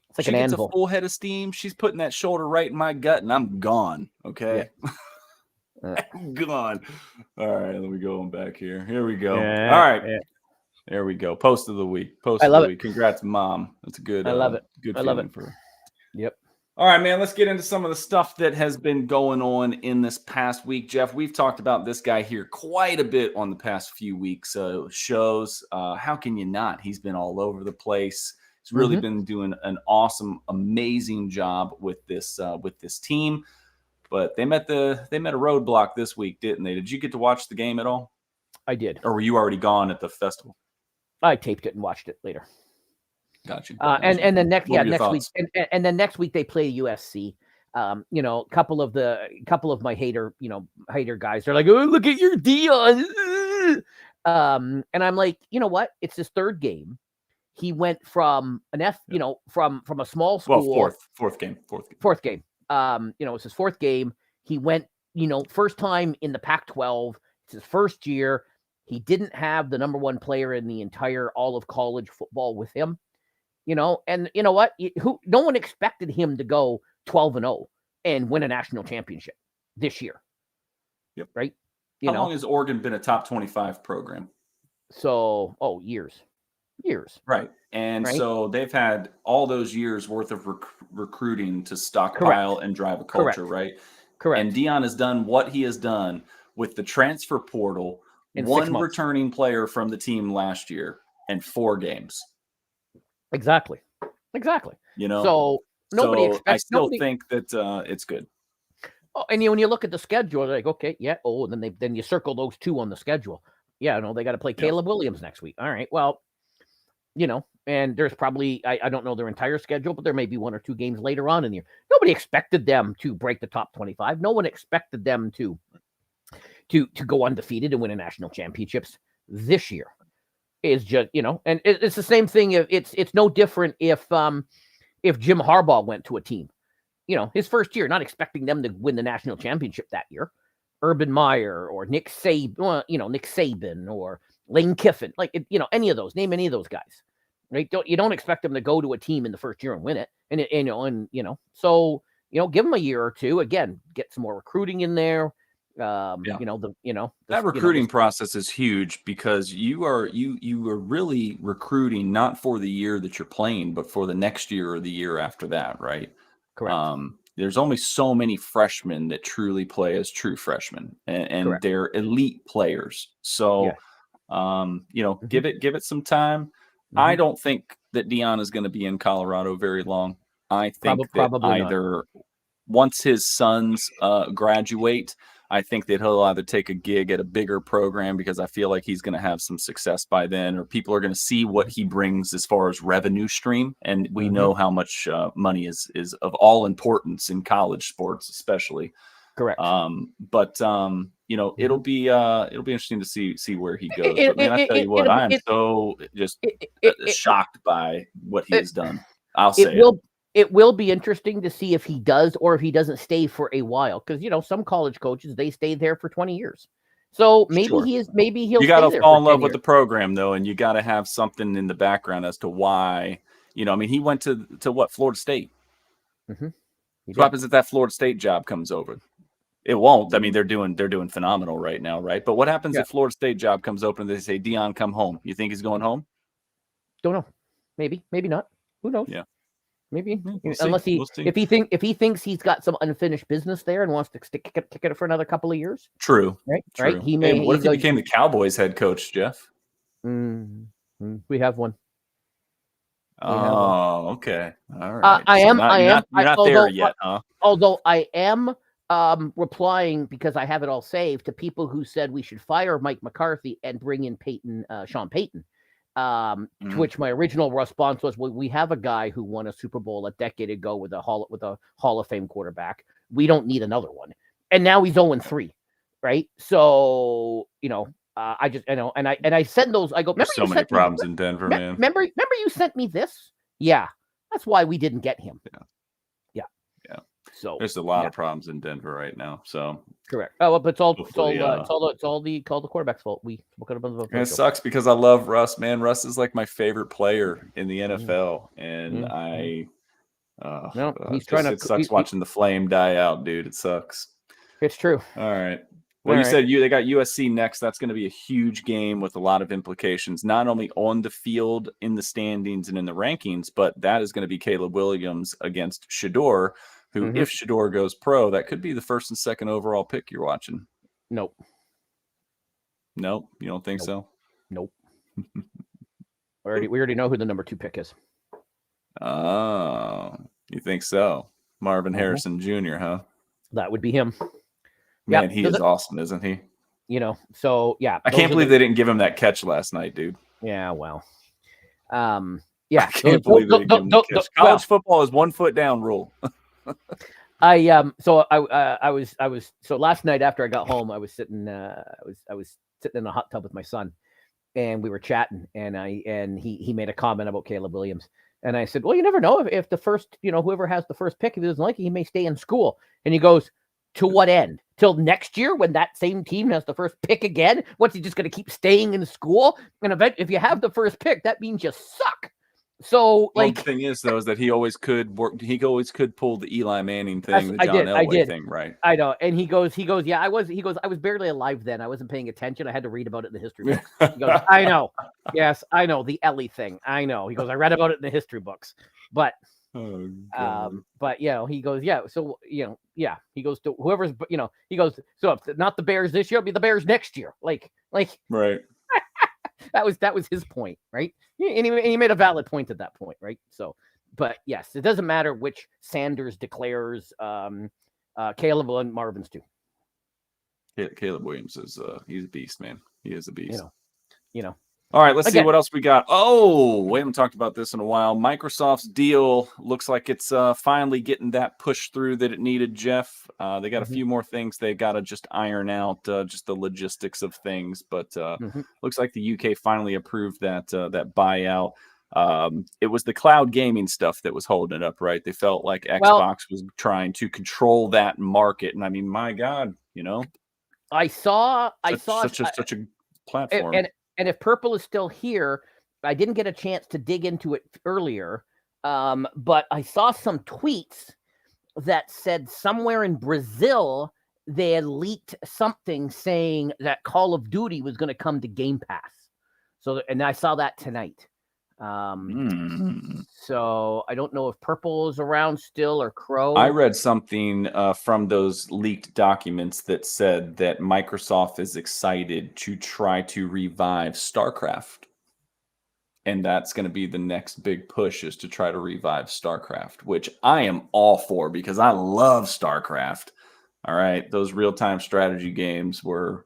It's like she an gets anvil. A full head of steam. She's putting that shoulder right in my gut, and I'm gone. Okay. Yeah. I'm gone. All right, let me go on back here. Here we go. Yeah, all right. Yeah. There we go. Post of the week. Post of the week. Congrats, Mom. That's a good. I love it. Good. I love it. For her. Yep. All right, man. Let's get into some of the stuff that has been going on in this past week. Jeff, we've talked about this guy here quite a bit on the past few weeks shows. How can you not? He's been all over the place. He's really been doing an awesome, amazing job with this team. But they met a roadblock this week, didn't they? Did you get to watch the game at all? I did. Or were you already gone at the festival? I taped it and watched it later. Gotcha. And then next week, and then next week they play USC. A couple of my hater guys. They're like, "Oh, look at your Dion." And I'm like, you know what? It's his third game. He went from from a small school. Well, fourth game. It's his fourth game. He went, first time in the Pac-12. It's his first year. He didn't have the number one player in the entire all of college football with him, and you know what? No one expected him to go 12-0 and win a national championship this year. Yep. Right. How long has Oregon been a top 25 program? So, years. Right. And so they've had all those years worth of recruiting to stockpile and drive a culture, right? Correct. And Dion has done what he has done with the transfer portal, one returning player from the team last year, and 4 games. Exactly. So nobody I still think that it's good. Oh, and when you look at the schedule, they're like, okay, yeah. Oh, and then you circle those 2 on the schedule. Yeah, they got to play Caleb Williams next week. All right, well, and there's probably I don't know their entire schedule, but there may be 1 or 2 games later on in the year. Nobody expected them to break the top 25. No one expected them to go undefeated and win a national championships this year. Is just and it's the same thing. It's no different if Jim Harbaugh went to a team, his first year, not expecting them to win the national championship that year. Urban Meyer or Nick Saban or Lane Kiffin, any of those. Name any of those guys, right? You don't expect them to go to a team in the first year and win it, so give them a year or 2. Again, get some more recruiting in there. That recruiting process is huge because you are really recruiting not for the year that you're playing, but for the next year or the year after that, right? Correct. There's only so many freshmen that truly play as true freshmen, and they're elite players. So, give it some time. I don't think that Dion is going to be in Colorado very long. I think that either once his sons graduate, I think that he'll either take a gig at a bigger program because I feel like he's going to have some success by then, or people are going to see what he brings as far as revenue stream. And we know how much money is of all importance in college sports, especially. Correct. It'll be interesting to see where he goes. But man, I tell you what, I am so just shocked by what he has done. I'll say it. It will be interesting to see if he does or if he doesn't stay for a while, because some college coaches, they stay there for 20 years. So maybe he'll. You got to fall in love with the program though, and you got to have something in the background as to why You know, I mean, he went to what, Florida State. Mm-hmm. What happens if that Florida State job comes over? It won't. I mean, they're doing phenomenal right now, right? But what happens if Florida State job comes open and they say, Dion, come home? You think he's going home? Don't know. Maybe not. Who knows? Yeah. Maybe. We'll Unless we'll if he thinks he's got some unfinished business there and wants to kick it for another couple of years. True. Right. True. Right. He may. Hey, what if he became the Cowboys head coach, Jeff? We have one. Oh, okay. All right. You're not there yet, huh? Although I am replying, because I have it all saved, to people who said we should fire Mike McCarthy and bring in Sean Payton. To which my original response was, well, we have a guy who won a Super Bowl a decade ago with a Hall of Fame quarterback. We don't need another one. And now he's 0-3, right? So, I just, and I send those, I go, there's so many problems in Denver, man. Remember you sent me this? Yeah. That's why we didn't get him. Yeah. So there's a lot of problems in Denver right now. So correct. Oh, but it's all the quarterback's fault. It sucks because I love Russ, man. Russ is like my favorite player in the NFL, and it sucks watching the flame die out, dude. It sucks. It's true. All right. Well, said they got USC next. That's going to be a huge game with a lot of implications, not only on the field, in the standings, and in the rankings, but that is going to be Caleb Williams against Shedeur, who, if Shedeur goes pro, that could be the first and second overall pick you're watching. Nope. Nope. You don't think so? Nope. we already know who the number 2 pick is. Oh, you think so? Marvin Harrison Jr., huh? That would be him. Man, he is awesome, isn't he? So yeah. I can't believe they didn't give him that catch last night, dude. Yeah, well. I can't believe they didn't give him the catch. College football is 1 foot down rule. So last night after I got home, I was sitting in a hot tub with my son, and we were chatting, and he made a comment about Caleb Williams, and I said, well, you never know if the first, whoever has the first pick, if he doesn't like it, he may stay in school. And he goes, to what end? Till next year when that same team has the first pick again? What's he just going to keep staying in school? And if you have the first pick, that means you suck. So, the thing is, though, is that he always could pull the Eli Manning thing, the John Elway thing, right? I know. And he goes, yeah, I was barely alive then. I wasn't paying attention. I had to read about it in the history books. He goes, I know. Yes, I know. The Ellie thing. I know. He goes, I read about it in the history books. But, he goes, yeah. So, yeah. He goes to whoever's, he goes, so if not the Bears this year, it'll be the Bears next year. Like, right. That was his point, right? And he made a valid point at that point, right? So, but yes, it doesn't matter which Sanders declares. Caleb and Marvin's too. Caleb Williams is he's a beast, man. He is a beast. All right, let's see what else we got. Oh, we haven't talked about this in a while. Microsoft's deal looks like it's finally getting that push through that it needed, Jeff. They got a few more things they got to just iron out, just the logistics of things. But looks like the UK finally approved that buyout. It was the cloud gaming stuff that was holding it up, right? They felt like Xbox was trying to control that market. And I mean, my God, I saw such a platform. And if Purple is still here, I didn't get a chance to dig into it earlier, but I saw some tweets that said somewhere in Brazil they had leaked something saying that Call of Duty was going to come to Game Pass. So, and I saw that tonight. So I don't know if Purple is around still or Crow. I read something from those leaked documents that said that Microsoft is excited to try to revive StarCraft. And that's going to be the next big push, is to try to revive StarCraft, which I am all for because I love StarCraft. All right. Those real-time strategy games were,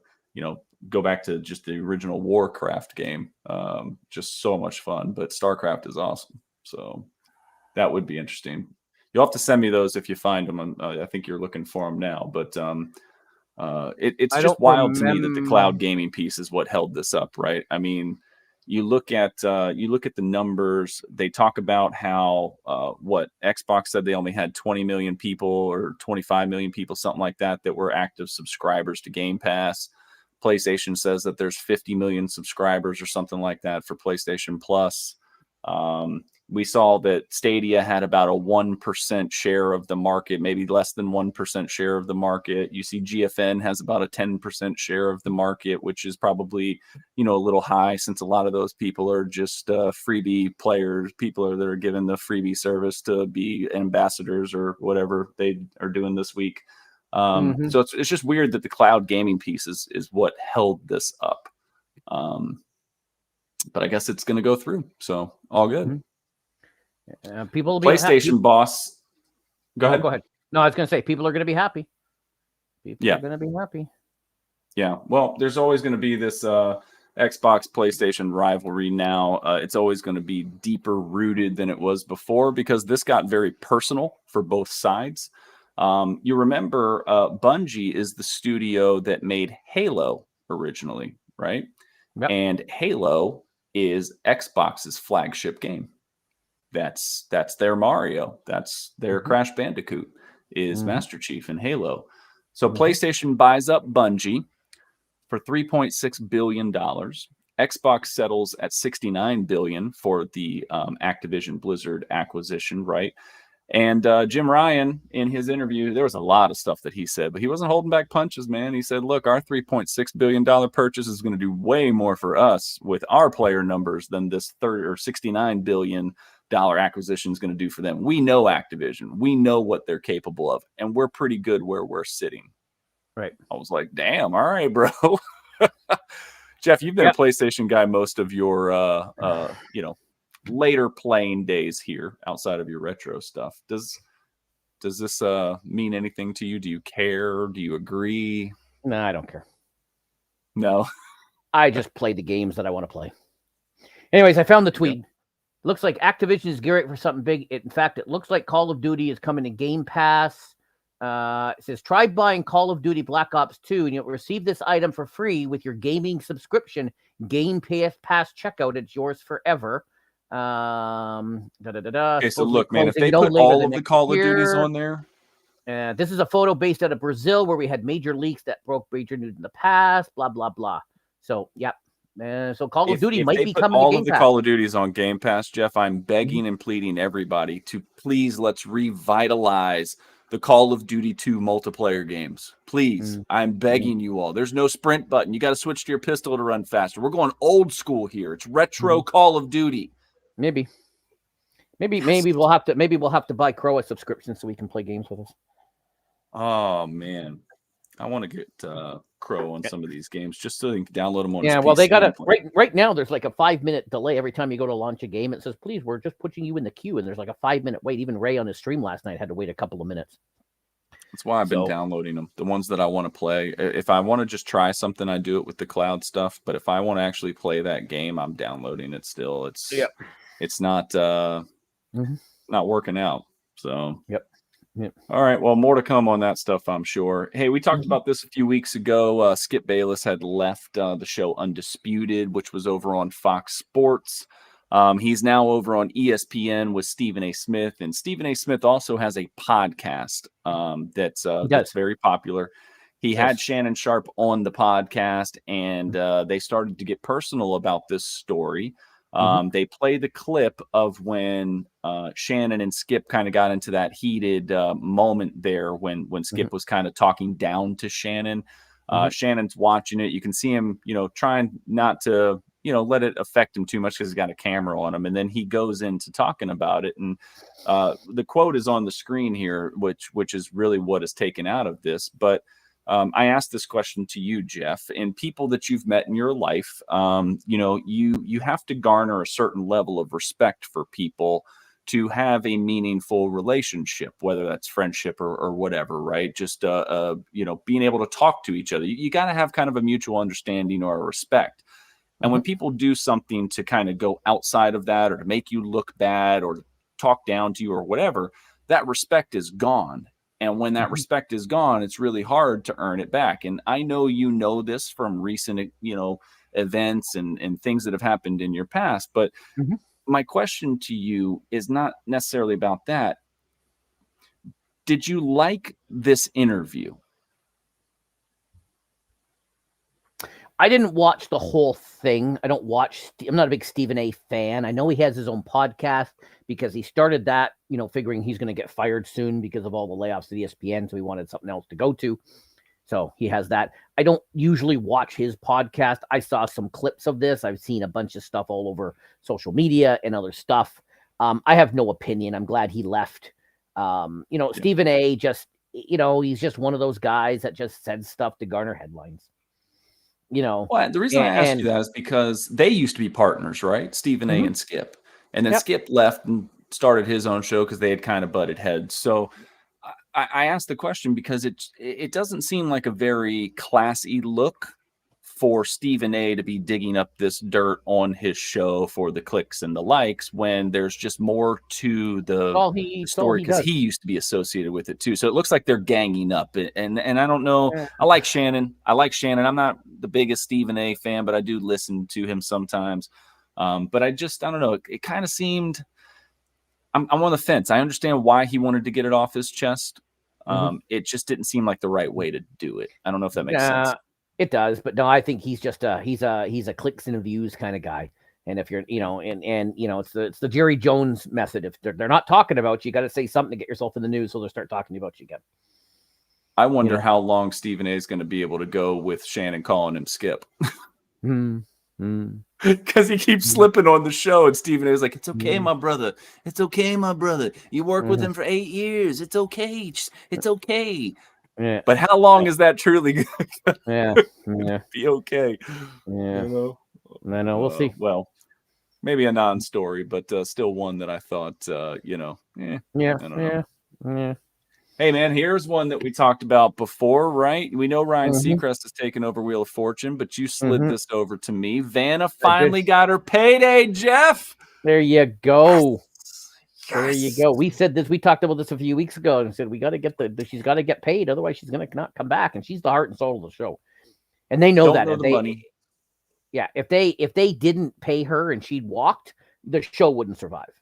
go back to just the original Warcraft game. Just so much fun, but StarCraft is awesome. So that would be interesting. You'll have to send me those if you find them. I think you're looking for them now, but it's just wild to me that the cloud gaming piece is what held this up, right? I mean, you look at the numbers. They talk about how what Xbox said they only had 20 million people or 25 million people, something like that were active subscribers to Game Pass. PlayStation says that there's 50 million subscribers or something like that for PlayStation Plus. We saw that Stadia had about a 1% share of the market, maybe less than 1% share of the market. You see GFN has about a 10% share of the market, which is probably, a little high, since a lot of those people are just freebie players, people that are given the freebie service to be ambassadors or whatever they are doing this week. So it's just weird that the cloud gaming piece is what held this up. But I guess it's going to go through. So all good. People will be PlayStation boss. Go ahead. Go ahead. No, I was going to say people are going to be happy. People are going to be happy. Yeah. Well, there's always going to be this Xbox PlayStation rivalry now. It's always going to be deeper rooted than it was before, because this got very personal for both sides. You remember Bungie is the studio that made Halo originally, right? Yep. And Halo is Xbox's flagship game. That's their Mario. That's their Crash Bandicoot is Master Chief in Halo. So PlayStation buys up Bungie for $3.6 billion. Xbox settles at $69 billion for the Activision Blizzard acquisition, right? And Jim Ryan, in his interview, there was a lot of stuff that he said, but he wasn't holding back punches, man. He said, look, our $3.6 billion purchase is going to do way more for us with our player numbers than this $69 billion acquisition is going to do for them. We know Activision. We know what they're capable of, and we're pretty good where we're sitting. Right. I was like, damn, all right, bro. Jeff, you've been a PlayStation guy most of your, later playing days here outside of your retro stuff. Does this mean anything to you? Do you care? Do you agree? No, I don't care. No. I just play the games that I want to play. Anyways, I found the tweet. Yeah. Looks like Activision is gearing for something big. In fact, it looks like Call of Duty is coming to Game Pass. It says, try buying Call of Duty Black Ops 2, and you'll receive this item for free with your gaming subscription. Game Pass checkout. It's yours forever. Okay, so look, man, if they put all of the Call of Duties on there. This is a photo based out of Brazil where we had major leaks that broke major news in the past, blah, blah, blah. So, yep. So Call of Duty might be coming to Game Pass. All of the Call of Duties on Game Pass, Jeff, I'm begging and pleading everybody to please let's revitalize the Call of Duty 2 multiplayer games. Please, I'm begging you all. There's no sprint button. You got to switch to your pistol to run faster. We're going old school here. It's retro Call of Duty. Maybe we'll have to buy Crow a subscription so we can play games with us. Oh man, I want to get Crow on some of these games just so they can download them on. Yeah, well, they got a right now. There's like a 5-minute delay every time you go to launch a game. It says, "Please, we're just putting you in the queue," and there's like a 5-minute wait. Even Ray on his stream last night had to wait a couple of minutes. That's why I've been downloading them. The ones that I want to play. If I want to just try something, I do it with the cloud stuff. But if I want to actually play that game, I'm downloading it still. It's not not working out. So Yep. All right. Well, more to come on that stuff, I'm sure. Hey, we talked about this a few weeks ago. Skip Bayless had left the show Undisputed, which was over on Fox Sports. He's now over on ESPN with Stephen A. Smith, and Stephen A. Smith also has a podcast that's very popular. He had Shannon Sharp on the podcast, and they started to get personal about this story. They play the clip of when Shannon and Skip kind of got into that heated moment there when Skip was kind of talking down to Shannon. Shannon's watching it. You can see him, trying not to, let it affect him too much because he's got a camera on him. And then he goes into talking about it. And the quote is on the screen here, which is really what is taken out of this. But I asked this question to you, Jeff, and people that you've met in your life. You have to garner a certain level of respect for people to have a meaningful relationship, whether that's friendship or whatever, right? Just being able to talk to each other. You got to have kind of a mutual understanding or a respect. And when people do something to kind of go outside of that, or to make you look bad, or talk down to you, or whatever, that respect is gone. And when that respect is gone, it's really hard to earn it back. And I know you know this from recent, events and things that have happened in your past. But my question to you is not necessarily about that. Did you like this interview? I didn't watch the whole thing. I'm not a big Stephen A fan. I know he has his own podcast because he started that, figuring he's going to get fired soon because of all the layoffs at ESPN. So he wanted something else to go to. So he has that. I don't usually watch his podcast. I saw some clips of this. I've seen a bunch of stuff all over social media and other stuff. I have no opinion. I'm glad he left. Stephen A just, he's just one of those guys that just says stuff to garner headlines. Well, the reason I asked you that is because they used to be partners, right? Stephen A and Skip. And then Skip left and started his own show because they had kind of butted heads. So I asked the question because it doesn't seem like a very classy look for Stephen A to be digging up this dirt on his show for the clicks and the likes when there's just more to the story because he used to be associated with it too. So it looks like they're ganging up. And I don't know. Yeah. I like Shannon. I'm not the biggest Stephen A fan, but I do listen to him sometimes. But I don't know. It kind of seemed... I'm on the fence. I understand why he wanted to get it off his chest. It just didn't seem like the right way to do it. I don't know if that makes sense. It does, but no, I think he's just he's a clicks and views kind of guy. And if you're, it's the Jerry Jones method. If they're not talking about you, you got to say something to get yourself in the news, so they'll start talking about you again. I wonder how long Stephen A is going to be able to go with Shannon calling him Skip. Because he keeps slipping on the show, and Stephen A is like, "It's okay, my brother. It's okay, my brother. You worked with him for 8 years. It's okay. It's okay." Yeah. But how long is that truly going to be okay? Yeah. I know. We'll see. Well, maybe a non-story, but still one that I thought, I don't know. Hey, man, here's one that we talked about before, right? We know Ryan Seacrest has taken over Wheel of Fortune, but you slid this over to me. Vanna finally got her payday, Jeff. There you go. Yes. There you go. We said this. We talked about this a few weeks ago and said we got to get she's got to get paid, otherwise she's going to not come back. And she's the heart and soul of the show, and they know that. Know the money. Yeah, if they didn't pay her and she'd walked, the show wouldn't survive.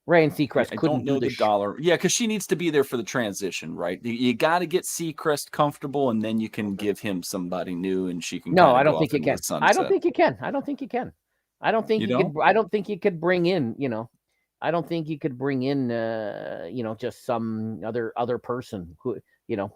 Ryan Seacrest couldn't do the dollar. Yeah, because she needs to be there for the transition, right? You got to get Seacrest comfortable, and then you can give him somebody new, and she can. No, I don't think you can. I don't think you can. I don't think you can. I don't think you could. I don't think you could bring in. I don't think you could bring in. Just some other person who.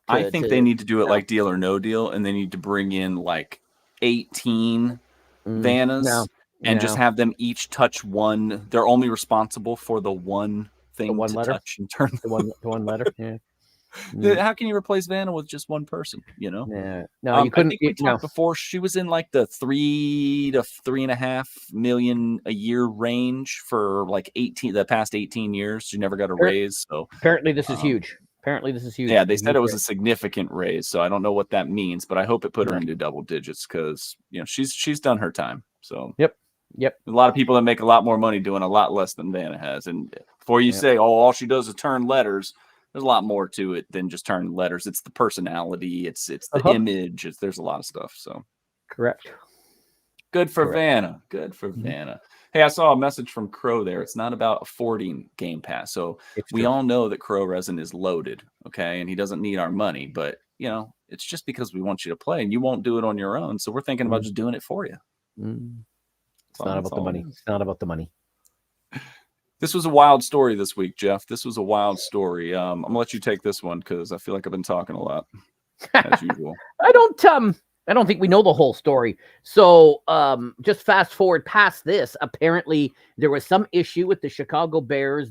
I think they need to do it like Deal or No Deal, and they need to bring in like 18 Vannas. No. And just have them each touch one. They're only responsible for the one thing to touch and turn. The one letter. Yeah. How can you replace Vanna with just one person? Yeah. No, you couldn't. I think we talked before. She was in like the $3 to $3.5 million a year range for like the past 18 years. She never got a raise. So apparently, this is huge. Yeah, they said it was a significant raise. So I don't know what that means, but I hope it put her into double digits because she's done her time. So Yep. A lot of people that make a lot more money doing a lot less than Vanna has. And before you say, all she does is turn letters, there's a lot more to it than just turn letters. It's the personality. It's the image. There's a lot of stuff. So correct. Good for Vanna. Good for Vanna. Hey, I saw a message from Crow there. It's not about affording Game Pass. So we all know that Crow Resin is loaded. Okay. And he doesn't need our money, but it's just because we want you to play and you won't do it on your own. So we're thinking about just doing it for you. It's not about the money. It's not about the money. This was a wild story this week, Jeff. This was a wild story. I'm gonna let you take this one because I feel like I've been talking a lot, as usual. I don't think we know the whole story. So just fast forward past this. Apparently, there was some issue with the Chicago Bears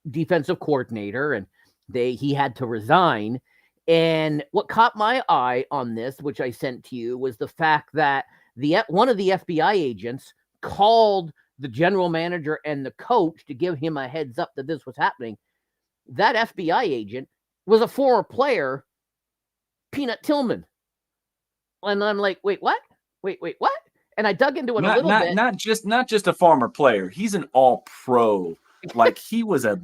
defensive coordinator, and he had to resign. And what caught my eye on this, which I sent to you, was the fact that one of the FBI agents called the general manager and the coach to give him a heads up that this was happening. That FBI agent was a former player, Peanut Tillman. And I'm like, wait, what? Wait, what? And I dug into it a little bit. Not just a former player. He's an all-pro. Like he was a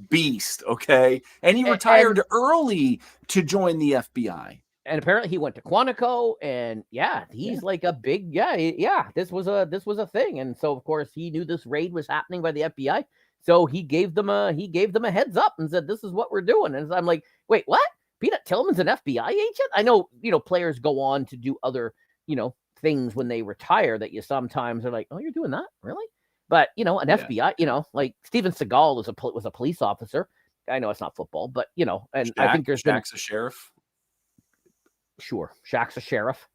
beast, okay? And he retired early to join the FBI. And apparently he went to Quantico, and he's like a big This was a thing, and so of course he knew this raid was happening by the FBI, so he gave them a heads up and said, "This is what we're doing." And I'm like, "Wait, what? Peanut Tillman's an FBI agent?" I know players go on to do other things when they retire that you sometimes are like, oh, you're doing that, really? But an FBI, like Steven Seagal was a police officer. I know it's not football, but and I think Shaq's a sheriff. Sure, Shaq's a sheriff.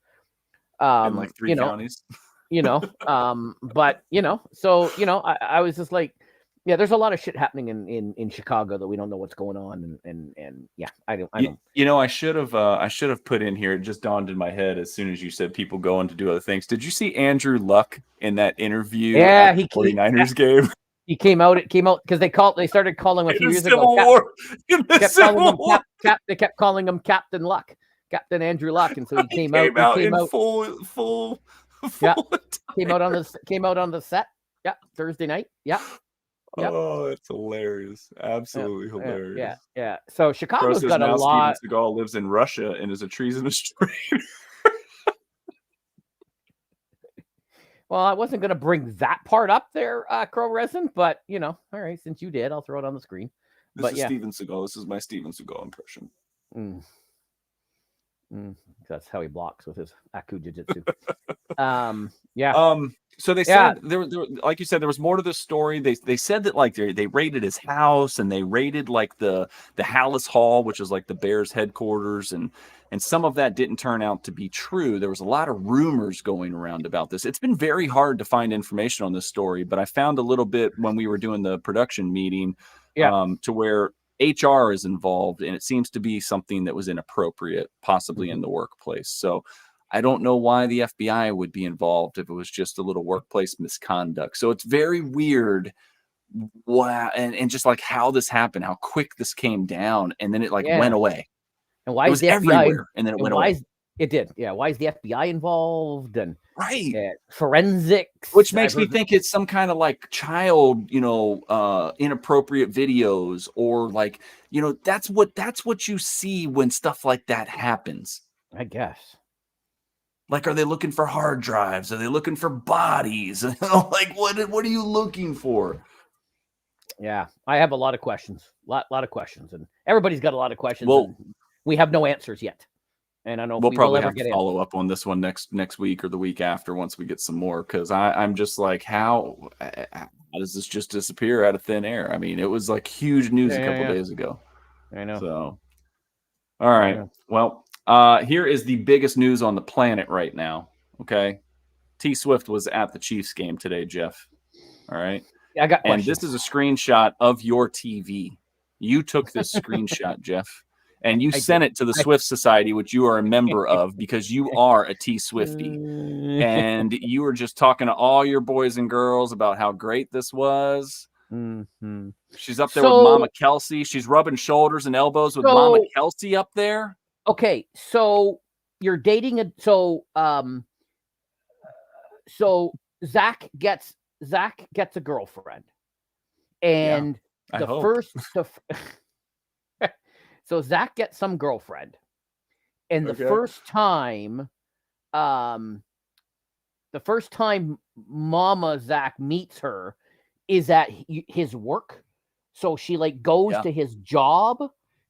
In like 3 counties. But so I was just like, yeah, there's a lot of shit happening in Chicago that we don't know what's going on, and yeah, I don't. I should have put in here. It just dawned in my head as soon as you said people going to do other things. Did you see Andrew Luck in that interview? Yeah, at the 49ers game. He came out. It came out because they started calling him a few years ago. They kept calling him Captain Luck, Captain Andrew Luck, and so he came out in full. Yeah, came out on the set. Yeah, Thursday night. Yeah. Yep. Oh, that's hilarious! Absolutely hilarious. Yeah. So Chicago's got a lot. Steven Seagal lives in Russia and is a treasonous traitor. Well, I wasn't going to bring that part up there, Crow Resin, but all right, since you did, I'll throw it on the screen. This is Steven Seagal. This is my Steven Seagal impression. That's how he blocks with his Aku Jiu-Jitsu. Yeah. So they said there, like you said, there was more to this story. They said that like they raided his house and they raided like the Hallis Hall, which is like the Bears headquarters, and some of that didn't turn out to be true. There was a lot of rumors going around about this. It's been very hard to find information on this story, but I found a little bit when we were doing the production meeting, to where HR is involved, and it seems to be something that was inappropriate, possibly in the workplace. So I don't know why the FBI would be involved if it was just a little workplace misconduct. So it's very weird. Wow. And just like how this happened, how quick this came down, and then it went away. And why is the FBI everywhere? And then it went away. It did. Yeah. Why is the FBI involved? And right. Forensics. Which makes me think it's some kind of like child, inappropriate videos, or like, that's what you see when stuff like that happens. I guess. Like, are they looking for hard drives? Are they looking for bodies? Like, what are you looking for? Yeah, I have a lot of questions. Lot of questions, and everybody's got a lot of questions. Well, we have no answers yet. And I know we'll probably have to follow up on this one next week or the week after once we get some more, because I'm just like, how does this just disappear out of thin air? I mean, it was like huge news a couple days ago. I know. So, all right. Well, here is the biggest news on the planet right now. Okay. T Swift was at the Chiefs game today, Jeff. All right. Yeah, I got questions. And this is a screenshot of your TV. You took this screenshot, Jeff, and you sent it to the Swift Society, which you are a member of, because you are a T Swiftie. And you were just talking to all your boys and girls about how great this was. Mm-hmm. She's up there with Mama Kelsey. She's rubbing shoulders and elbows with Mama Kelsey up there. Okay, so you're dating so Zach gets a girlfriend, and so Zach gets some girlfriend, and the first time Mama Zach meets her is at his work, so she like goes to his job.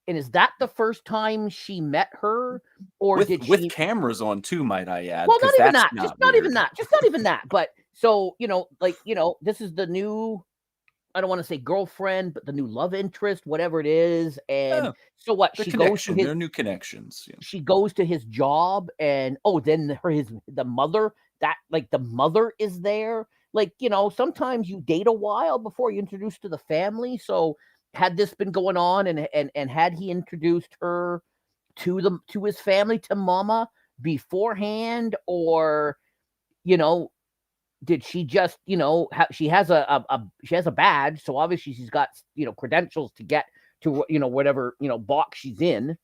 And is that the first time she met her, or with cameras on too? Might I add? Well, not even that. Just not even that. But so this is the new. I don't want to say girlfriend, but the new love interest, whatever it is. And so what? She goes to their new connections. Yeah. She goes to his job, and then the mother. That the mother is there. Sometimes you date a while before you introduce to the family. So had this been going on, and had he introduced her to his family, to Mama beforehand, or did she just she has a badge, so obviously she's got credentials to get to whatever box she's in,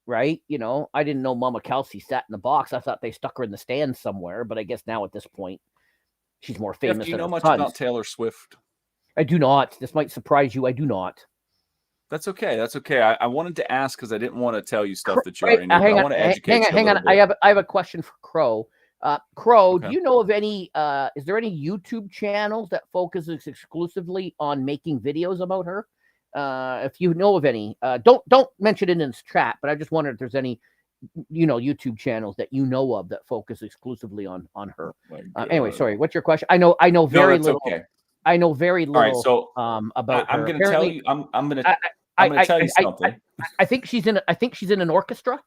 right? I didn't know Mama Kelsey sat in the box. I thought they stuck her in the stands somewhere, but I guess now at this point she's more famous. Do you know much about Taylor Swift? I do not. This might surprise you. I do not. That's okay. I wanted to ask because I didn't want to tell you stuff that you already knew. I want to educate you. Hang on. I have a question for Crow. Crow, do you know of any? Is there any YouTube channels that focuses exclusively on making videos about her? If you know of any, don't mention it in this chat. But I just wondered if there's any YouTube channels that you know of that focus exclusively on her. Oh Anyway, sorry. What's your question? I know very little. Okay. I know very All right, little so about I'm her. going to tell you. I'm going I, to tell you something. I think she's in an orchestra.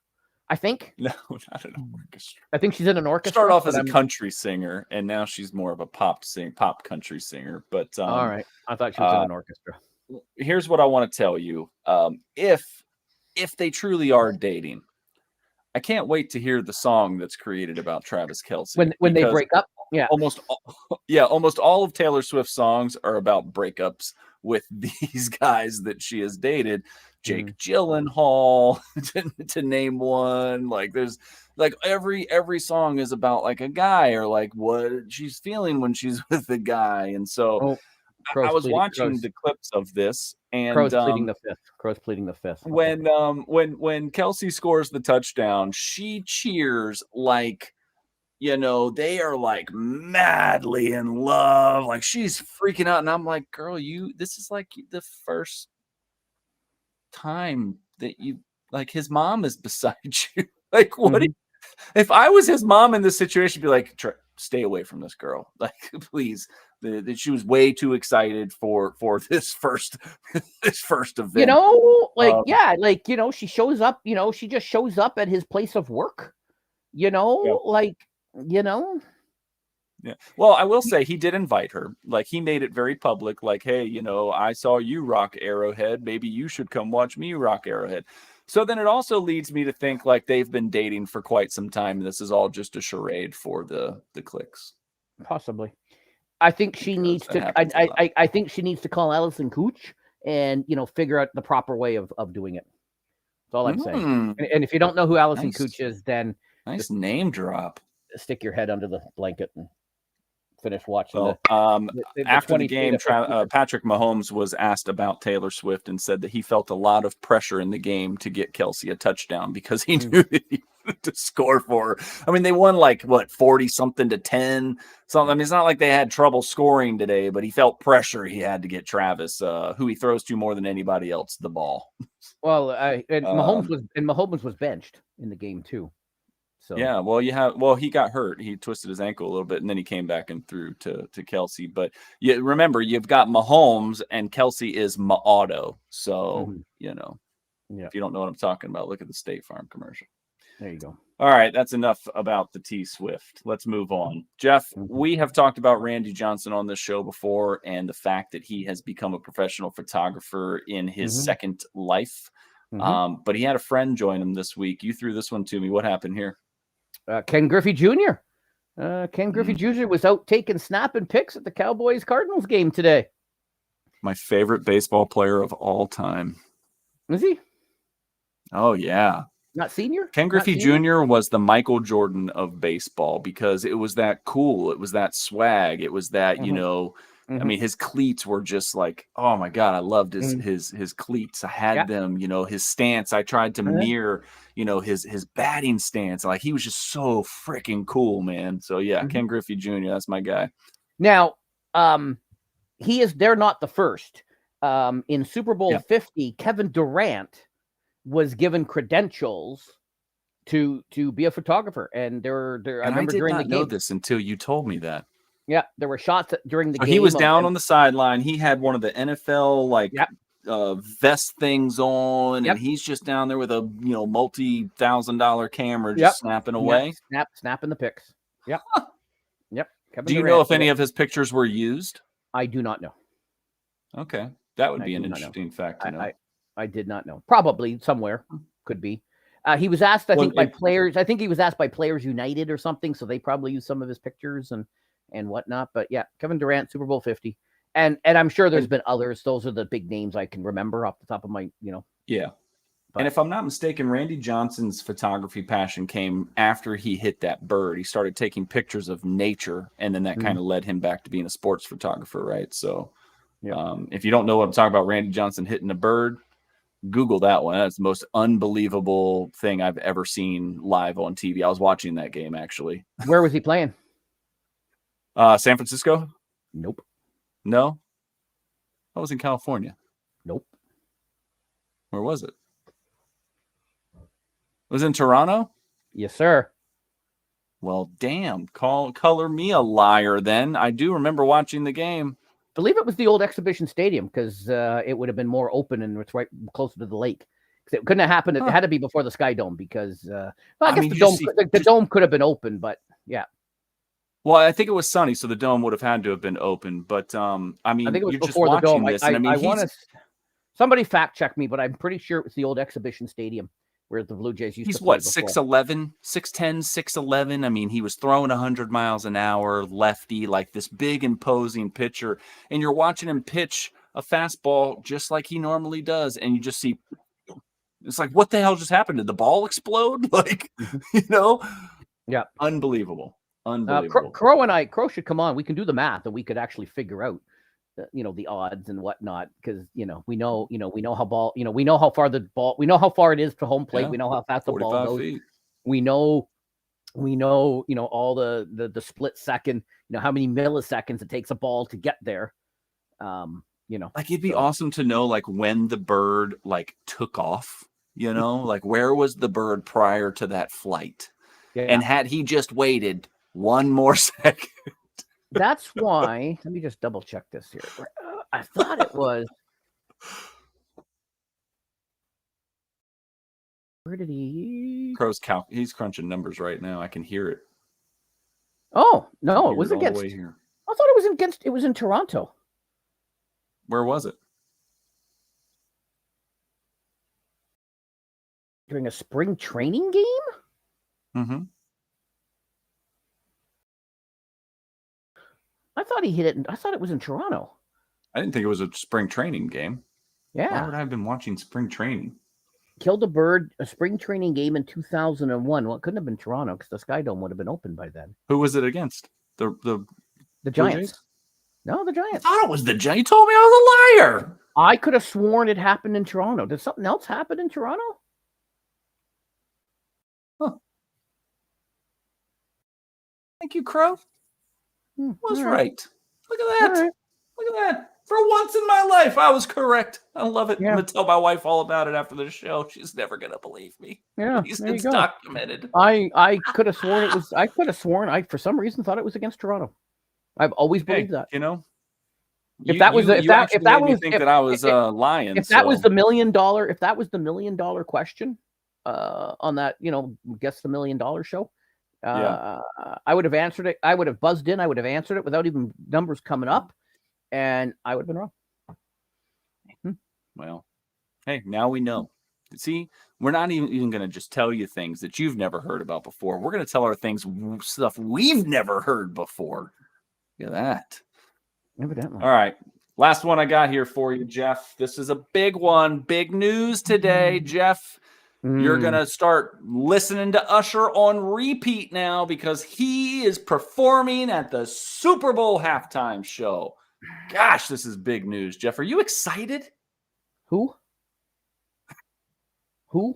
I think. No, not an orchestra. I think she's in an orchestra. Started off as a country singer, and now she's more of a pop country singer. But all right, I thought she was in an orchestra. Here's what I want to tell you: if they truly are dating, I can't wait to hear the song that's created about Travis Kelce. When they break up. Yeah, almost all of Taylor Swift's songs are about breakups with these guys that she has dated. Jake Gyllenhaal, to name one. Like there's like every song is about like a guy or like what she's feeling when she's with the guy. And so I was watching the clips of this, and Crow's pleading the fifth. Crow's pleading the fifth. When Kelce scores the touchdown, she cheers like, they are like madly in love. Like she's freaking out. And I'm like, girl, this is like the first time that you like his mom is beside you. Like, what if I was his mom in this situation, I'd be like, stay away from this girl. Like, please. She was way too excited for this first event. She shows up, she just shows up at his place of work. Yeah. Well, I will say he did invite her. Like he made it very public. Like, hey, I saw you rock Arrowhead. Maybe you should come watch me rock Arrowhead. So then it also leads me to think like they've been dating for quite some time. And this is all just a charade for the clicks. Possibly. I think she needs to. I think she needs to call Allison Cooch and figure out the proper way of doing it. That's all I'm saying. And if you don't know who Allison Cooch is, then nice name drop. Stick your head under the blanket and finish watching. After the game, Patrick Mahomes was asked about Taylor Swift and said that he felt a lot of pressure in the game to get Kelce a touchdown because he knew that he wanted to score for her. I mean, they won like 40-something to 10. So I mean, it's not like they had trouble scoring today, but he felt pressure. He had to get Travis, who he throws to more than anybody else, the ball. Well, Mahomes was benched in the game too. So yeah, he got hurt. He twisted his ankle a little bit, and then he came back and threw to Kelce. But remember, you've got Mahomes, and Kelce is Ma-Auto. So if you don't know what I'm talking about, look at the State Farm commercial. There you go. All right, that's enough about the T Swift. Let's move on. Jeff, we have talked about Randy Johnson on this show before, and the fact that he has become a professional photographer in his second life. But he had a friend join him this week. You threw this one to me. What happened here? Ken Griffey Jr. Ken Griffey Jr. was out taking snapping pics at the Cowboys-Cardinals game today. My favorite baseball player of all time. Is he? Oh, yeah. Not senior? Ken Griffey Jr. was the Michael Jordan of baseball because it was that cool. It was that swag. It was that, I mean, his cleats were just like, oh my God, I loved his cleats. I had them, his stance. I tried to mirror, his batting stance. Like he was just so freaking cool, man. So yeah, Ken Griffey Jr., that's my guy. Now, they're not the first. In Super Bowl 50, Kevin Durant was given credentials to be a photographer. And I remember during the game. I did not know this until you told me that. Yeah, there were shots during the game. He was down on the sideline. He had one of the NFL vest things on, and he's just down there with a multi-$1,000 camera just snapping away. Snapping the pics. Yep. Yep. Do you know if any of his pictures were used? I do not know. Okay, that would be an interesting fact to know. I did not know. Probably somewhere could be. He was asked, I think, by players. I think he was asked by Players United or something, so they probably used some of his pictures and whatnot. But yeah, Kevin Durant, Super Bowl 50. And I'm sure there's been others. Those are the big names I can remember off the top of my, Yeah. But, and if I'm not mistaken, Randy Johnson's photography passion came after he hit that bird. He started taking pictures of nature, and then that kind of led him back to being a sports photographer, right? So if you don't know what I'm talking about, Randy Johnson hitting a bird, Google that one. That's the most unbelievable thing I've ever seen live on TV. I was watching that game, actually. Where was he playing? San Francisco? Nope. No? I was in California. Nope. Where was it? was in Toronto? Yes, sir. Well, damn. Color me a liar then. I do remember watching the game. I believe it was the old exhibition stadium because it would have been more open and it's right closer to the lake. It couldn't have happened. It had to be before the Sky Dome because I guess the dome could have been open, but yeah. Well, I think it was sunny, so the dome would have had to have been open. But I mean, I think it was you're before just the dome. watching this, and I mean, want to. Somebody fact check me, but I'm pretty sure it was the old exhibition stadium where the Blue Jays used to play. He's what, 6'11", 6'10", 6'11". I mean, he was throwing 100 miles an hour, lefty, like this big imposing pitcher, and you're watching him pitch a fastball just like he normally does, and you just see. It's like, what the hell just happened? Did the ball explode? Like, Yeah. Unbelievable. Unbelievable. Crow should come on. We can do the math and we could actually figure out, the odds and whatnot. Because, we know how ball, we know how far the ball, we know how far it is to home plate. Yeah. We know how fast the ball goes. Feet. We know, all the split second, how many milliseconds it takes a ball to get there. Like it'd be awesome to know like when the bird like took off. Like where was the bird prior to that flight? Yeah. And had he just waited one more second? That's why. Let me just double check this here. I thought it was. Where did he? He's crunching numbers right now. I can hear it. Oh no! It was against. Here. I thought it was against. It was in Toronto. Where was it? During a spring training game? Mm-hmm. I thought he hit it. I thought it was in Toronto. I didn't think it was a spring training game. Yeah. Why would I have been watching spring training? Killed a bird, a spring training game in 2001. Well, it couldn't have been Toronto because the Sky Dome would have been open by then. Who was it against? The Giants. No, the Giants. I thought it was the Giants. You told me I was a liar. I could have sworn it happened in Toronto. Did something else happen in Toronto? Huh. Thank you, Crow. Was right. Look at that. Right. Look at that. For once in my life, I was correct. I love it. Yeah. I'm going to tell my wife all about it after the show. She's never going to believe me. Yeah, it's documented. I could have sworn it was. I could have sworn. I for some reason thought it was against Toronto. I've always believed that. If that was that I was lying. If that was the $1 million, if that was the $1 million question, on that, guess the $1 million show, I would have answered it. I would have buzzed in. I would have answered it without even numbers coming up, and I would have been wrong. Well, hey, now we know. See, we're not even going to just tell you things that you've never heard about before. We're going to tell our stuff we've never heard before. Look at that. Evidently. All right. Last one I got here for you, Jeff. This is a big one. Big news today, Jeff. You're going to start listening to Usher on repeat now because he is performing at the Super Bowl halftime show. Gosh, this is big news, Jeff. Are you excited? Who? What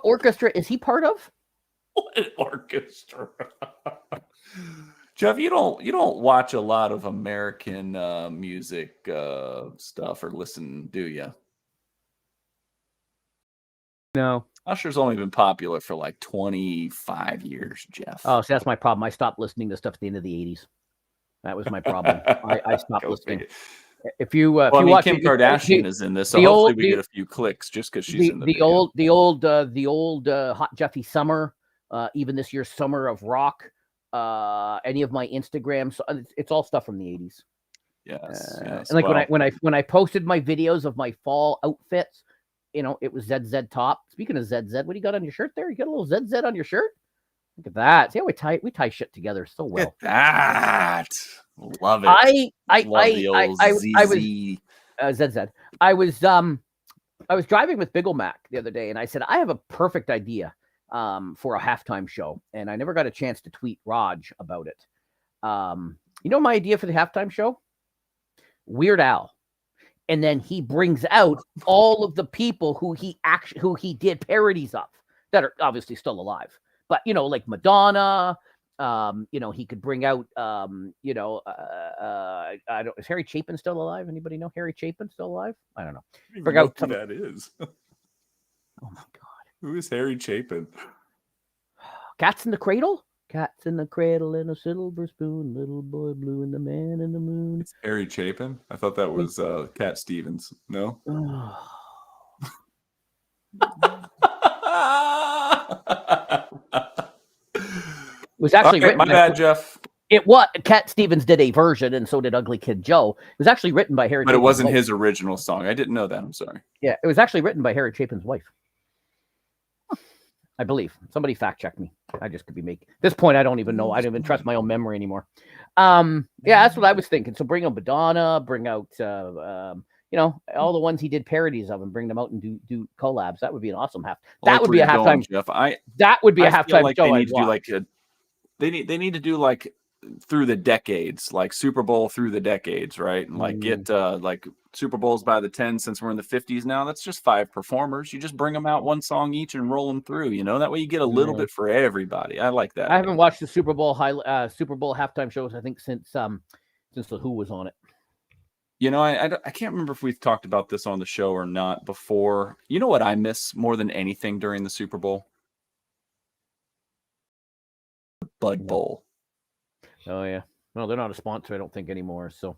orchestra is he part of? What orchestra? Jeff, you don't watch a lot of American music stuff or listen, do you? No. Usher's only been popular for like 25 years, Jeff. Oh, so that's my problem. I stopped listening to stuff at the end of the 80s. That was my problem. I stopped listening. If you watch Kim Kardashian is in this, so hopefully we get a few clicks just because she's in the video. The old Hot Jeffy Summer, even this year's Summer of Rock. Any of my Instagrams, so it's all stuff from the 80s. Yes. And like when I posted my videos of my fall outfits, it was ZZ top. Speaking of ZZ, what do you got on your shirt there? You got a little ZZ on your shirt? Look at that. See how we tie shit together so well. Look at that. Love it. I was ZZ. I was driving with Big Ol' Mac the other day, and I said I have a perfect idea for a halftime show, and I never got a chance to tweet Raj about it. My idea for the halftime show? Weird Al, and then he brings out all of the people who he did parodies of that are obviously still alive, but like Madonna, He could bring out, I don't. Is Harry Chapin still alive? Anybody know Harry Chapin still alive? I don't know. I don't even Bring know out who some. that is. Oh my God! Who is Harry Chapin? Cats in the Cradle. Cats in the cradle and a silver spoon, little boy blue and the man in the moon. It's Harry Chapin. I thought that was Cat Stevens. No. It was actually written. My bad, Jeff. Cat Stevens did a version, and so did Ugly Kid Joe. It was actually written by Harry. But Chapin's it wasn't wife. his original song. I didn't know that. I'm sorry. Yeah, it was actually written by Harry Chapin's wife. I believe. Somebody fact check me. I just could be making. At this point, I don't even know. I don't even trust my own memory anymore. Yeah, that's what I was thinking. So bring out Madonna, bring out all the ones he did parodies of, and bring them out and do collabs. That would be an awesome That would be a halftime. Jeff. That would be a halftime show. They need to do like they need to do like through the decades, like Super Bowl through the decades, right? And like get like Super Bowls by the 10 since we're in the 50s now. That's just 5 performers. You just bring them out one song each and roll them through. That way you get a little bit for everybody. I like that. I haven't watched the Super Bowl halftime shows. I think since the Who was on it. I can't remember if we've talked about this on the show or not before. You know what I miss more than anything during the Super Bowl? Bud Bowl. Oh yeah. Well, they're not a sponsor, I don't think, anymore. So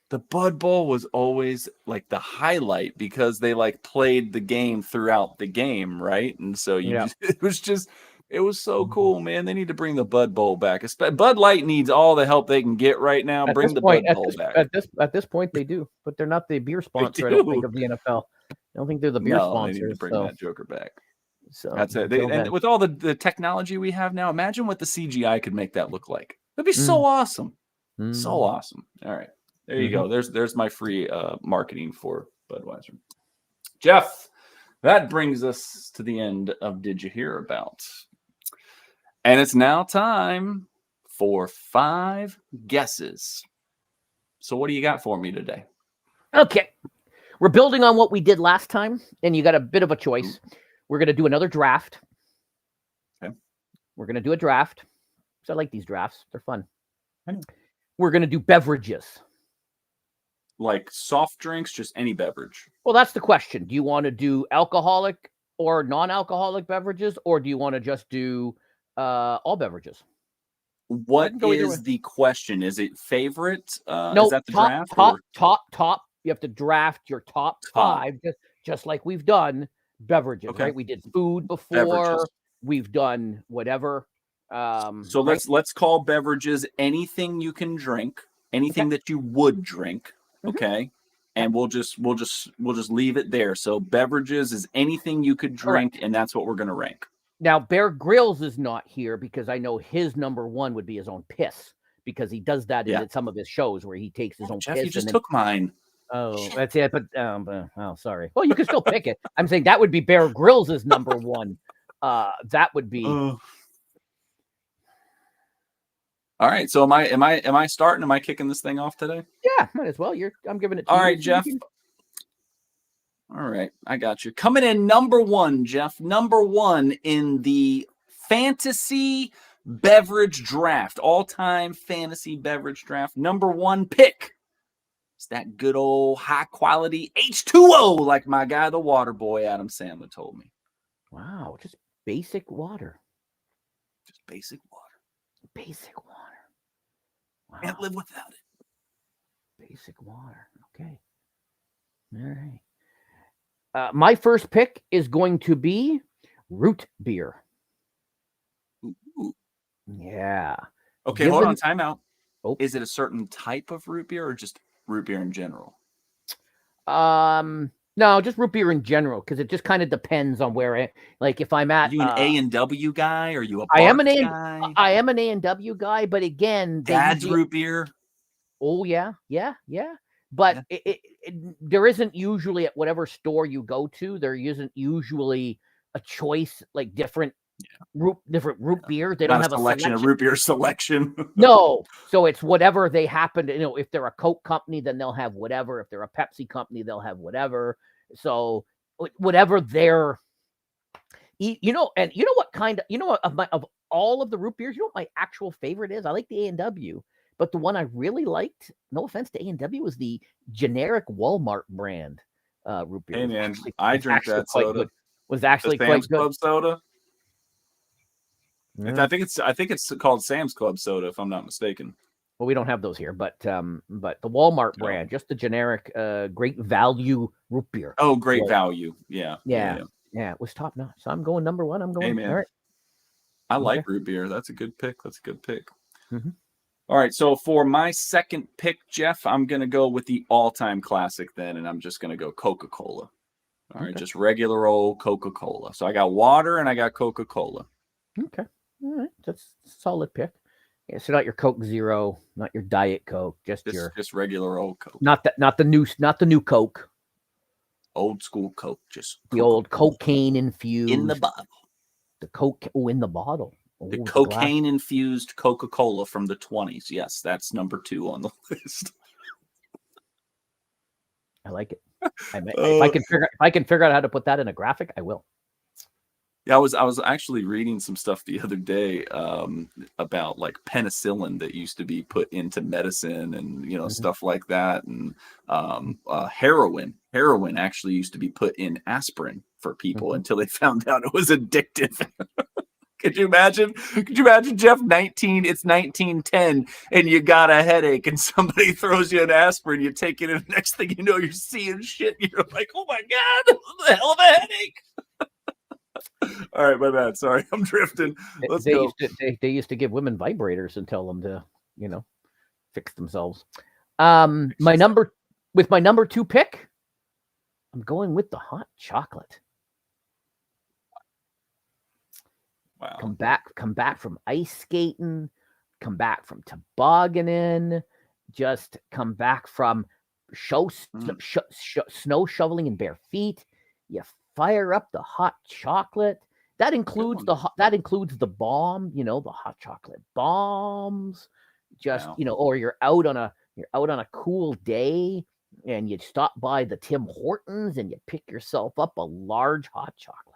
the Bud Bowl was always like the highlight because they like played the game throughout the game, right? And so it was so cool, man. They need to bring the Bud Bowl back. Bud Light needs all the help they can get right now. Bring the Bud Bowl back. At this point, they do, but they're not the beer sponsor. I don't think of the NFL. I don't think they're the beer sponsor. They need to bring that Joker back. So that's it. And with all the technology we have now, imagine what the CGI could make that look like. That'd be so awesome. So awesome. All right. There you go. There's my free marketing for Budweiser. Jeff, that brings us to the end of Did You Hear About? And it's now time for 5 guesses. So what do you got for me today? Okay. We're building on what we did last time, and you got a bit of a choice. We're going to do another draft. Okay. We're going to do a draft. So I like these drafts. They're fun. I know. We're going to do beverages. Like soft drinks, just any beverage. Well, that's the question. Do you want to do alcoholic or non-alcoholic beverages, or do you want to just do all beverages? What is the question? Is it favorite? No, is that the draft? Top. You have to draft your top 5, just like we've done beverages, right? We did food before. Beverages. We've done whatever. So let's call beverages anything you can drink, anything that you would drink. Okay. And we'll just leave it there. So beverages is anything you could drink, and that's what we're going to rank. Now, Bear Grylls is not here because I know his number 1 would be his own piss, because he does that in some of his shows where he takes his own Jeff, piss. You just took mine. Oh, that's it. But sorry. Well, you can still pick it. I'm saying that would be Bear Grylls' number 1. That would be. All right. So am I starting? Am I kicking this thing off today? Yeah, might as well. I'm giving it to you. All right, Jeff. All right, I got you. Coming in number 1, Jeff. Number 1 in the fantasy beverage draft, all-time fantasy beverage draft. Number 1 pick. It's that good old high-quality H2O, like my guy, the water boy, Adam Sandler, told me. Wow, just basic water. Just basic water. Basic water. Wow. Can't live without it. Basic water. Okay. All right. My first pick is going to be root beer. Ooh. Yeah. Okay, hold on. Time out. Oh. Is it a certain type of root beer or just root beer in general? No, just root beer in general, because it just kind of depends on where if I'm at. Are you an A&W guy? Or are you a I am an guy? I am an A&W guy, but again, Dad's root beer. Oh yeah. But there isn't usually, at whatever store you go to, there isn't usually a choice, like different root beers. They don't have a selection of root beer selection. No, so it's whatever they happen to. If they're a Coke company, then they'll have whatever. If they're a Pepsi company, they'll have whatever. So whatever their, and what kind of, all of the root beers, you know what my actual favorite is? I like the A&W, but the one I really liked, no offense to A&W, was the generic Walmart brand root beer. Hey man, I drink that soda. Good. Was actually the quite Sam's good. Club soda. Yeah. I think it's called Sam's Club soda, if I'm not mistaken. Well, we don't have those here, but the Walmart brand, just the generic great value root beer. Oh, great value. Yeah. Yeah, it was top notch. So I'm going number one. I'm going. Hey man, all right. I like root beer. That's a good pick. Mm-hmm. All right, so for my second pick, Jeff, I'm gonna go with the all-time classic then, and I'm just gonna go Coca-Cola. All right, just regular old Coca-Cola. So I got water and I got Coca-Cola. Okay, all right, that's a solid pick. Yeah, so not your Coke Zero, not your Diet Coke, just regular old Coke. Not the new Coke. Old school Coke, just the old cocaine infused in the bottle. The Coke in the bottle. The cocaine infused Coca-Cola from the 20s. Yes, that's number 2 on the list. I like it. If I can figure out how to put that in a graphic, I will. Yeah, I was actually reading some stuff the other day about like penicillin that used to be put into medicine and stuff like that, and heroin. Heroin actually used to be put in aspirin for people until they found out it was addictive. Could you imagine, Jeff? It's 1910, and you got a headache, and somebody throws you an aspirin. You take it, and the next thing you know, you're seeing shit. You're like, "Oh my god, the hell of a headache!" All right, my bad. Sorry, I'm drifting. Let's go. They used to give women vibrators and tell them to, fix themselves. My number 2 pick, I'm going with the hot chocolate. Wow. Come back from ice skating, come back from tobogganing, just come back from snow shoveling in bare feet. You fire up the hot chocolate. That includes the bomb, the hot chocolate bombs. Just, or you're out on a cool day and you stop by the Tim Hortons and you pick yourself up a large hot chocolate.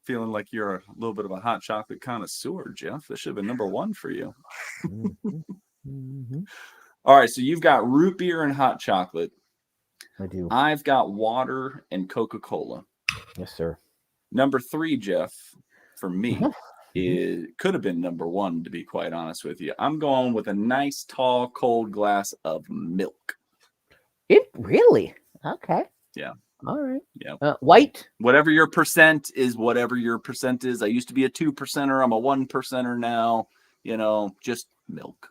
Feeling like you're a little bit of a hot chocolate connoisseur, Jeff. This should have been number 1 for you. All right, so you've got root beer and hot chocolate. I do. I've got water and Coca-Cola. Yes, sir. Number 3, Jeff, for me, it could have been number 1, to be quite honest with you. I'm going with a nice, tall, cold glass of milk. It really? Okay. Yeah. All right. Yeah. White. Whatever your percent is, whatever your percent is. I used to be a 2%er. I'm a 1%er now. Just milk.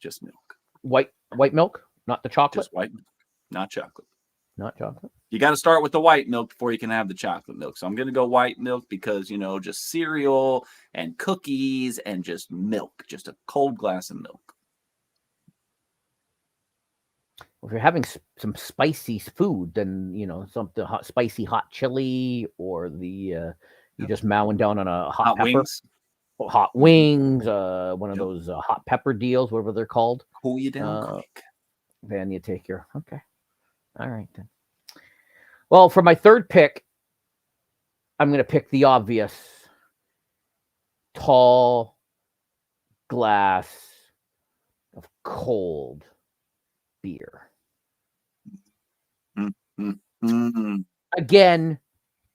Just milk. White milk, not the chocolate. Just white milk, not chocolate. Not chocolate. You got to start with the white milk before you can have the chocolate milk. So I'm going to go white milk because, just cereal and cookies and just milk, just a cold glass of milk. If you're having some spicy food, then something spicy hot chili, or you're just mowing down on a hot pepper. Wings. Hot wings, one of those hot pepper deals, whatever they're called. Cool you down quick. Then you take your okay. All right then. Well, for my third pick, I'm going to pick the obvious tall glass of cold beer. Again,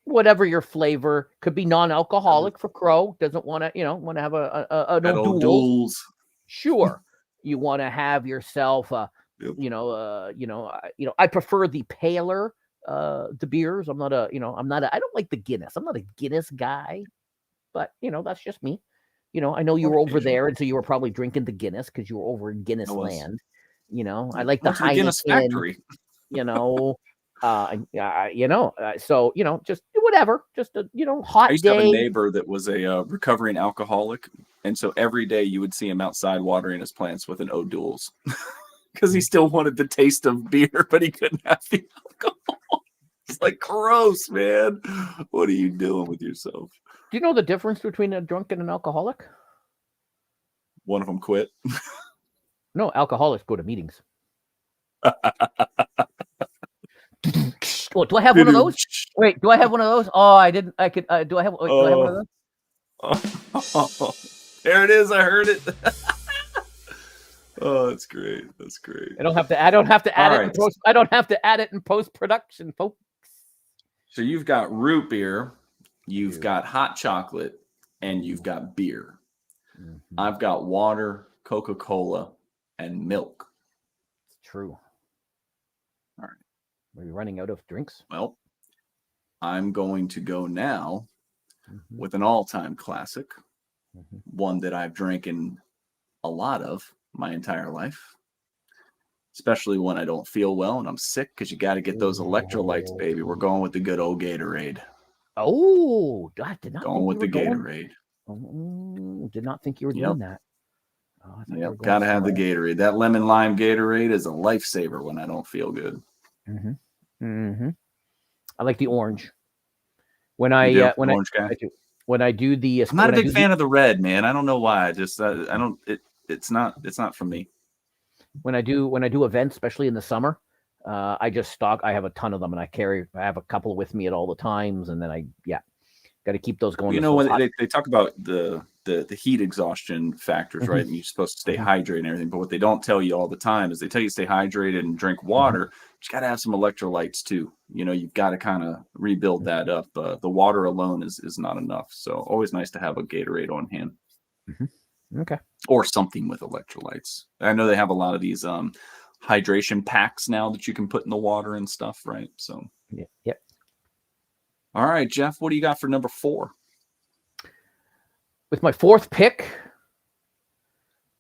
whatever your flavor, could be non-alcoholic for Crow. Doesn't want to, want to have an O'Doul's. Sure, you want to have yourself I prefer the paler the beers. I don't like the Guinness. I'm not a Guinness guy, but that's just me. I know you were over there, and so you were probably drinking the Guinness because you were over in Guinness land. I like the Heineken. Guinness factory. So just whatever, just a hot day. I used to have a neighbor that was a recovering alcoholic, and so every day you would see him outside watering his plants with an O'Doul's because he still wanted the taste of beer, but he couldn't have the alcohol. It's like gross, man. What are you doing with yourself? Do you know the difference between a drunk and an alcoholic? One of them quit. No, alcoholics go to meetings. Oh, do I have one of those? Wait, do I have one of those? Oh, I didn't. I could. Do I have one of those? Oh, there it is. I heard it. Oh, that's great. That's great. I don't have to add it in post. I don't have to add it in post-production, folks. So you've got root beer, you've got hot chocolate, and you've got beer. Mm-hmm. I've got water, Coca-Cola, and milk. It's true. All right. Are you running out of drinks? Well, I'm going to go now with an all-time classic, one that I've drinking a lot of my entire life, especially when I don't feel well and I'm sick, because you got to get those electrolytes, baby. We're going with the good old Gatorade. Oh, I did not going with the Gatorade. Did not think you were doing that. Oh, yep, got to have the Gatorade. That lemon lime Gatorade is a lifesaver when I don't feel good. I like the orange. When I do the, I'm not a big fan of the red, man. I don't know why. I don't. It's not for me. When I do events, especially in the summer, I just stock. I have a ton of them, and I have a couple with me at all the times, and then got to keep those going. You know, when they talk about the heat exhaustion factors, right? And you're supposed to stay hydrated and everything, but what they don't tell you all the time is they tell you to stay hydrated and drink water. But you got to have some electrolytes too. You know, you've got to kind of rebuild that up. The water alone is not enough. So always nice to have a Gatorade on hand. Okay. Or something with electrolytes. I know they have a lot of these hydration packs now that you can put in the water and stuff, right? So yep. All right, Jeff, what do you got for number 4? With my 4th pick,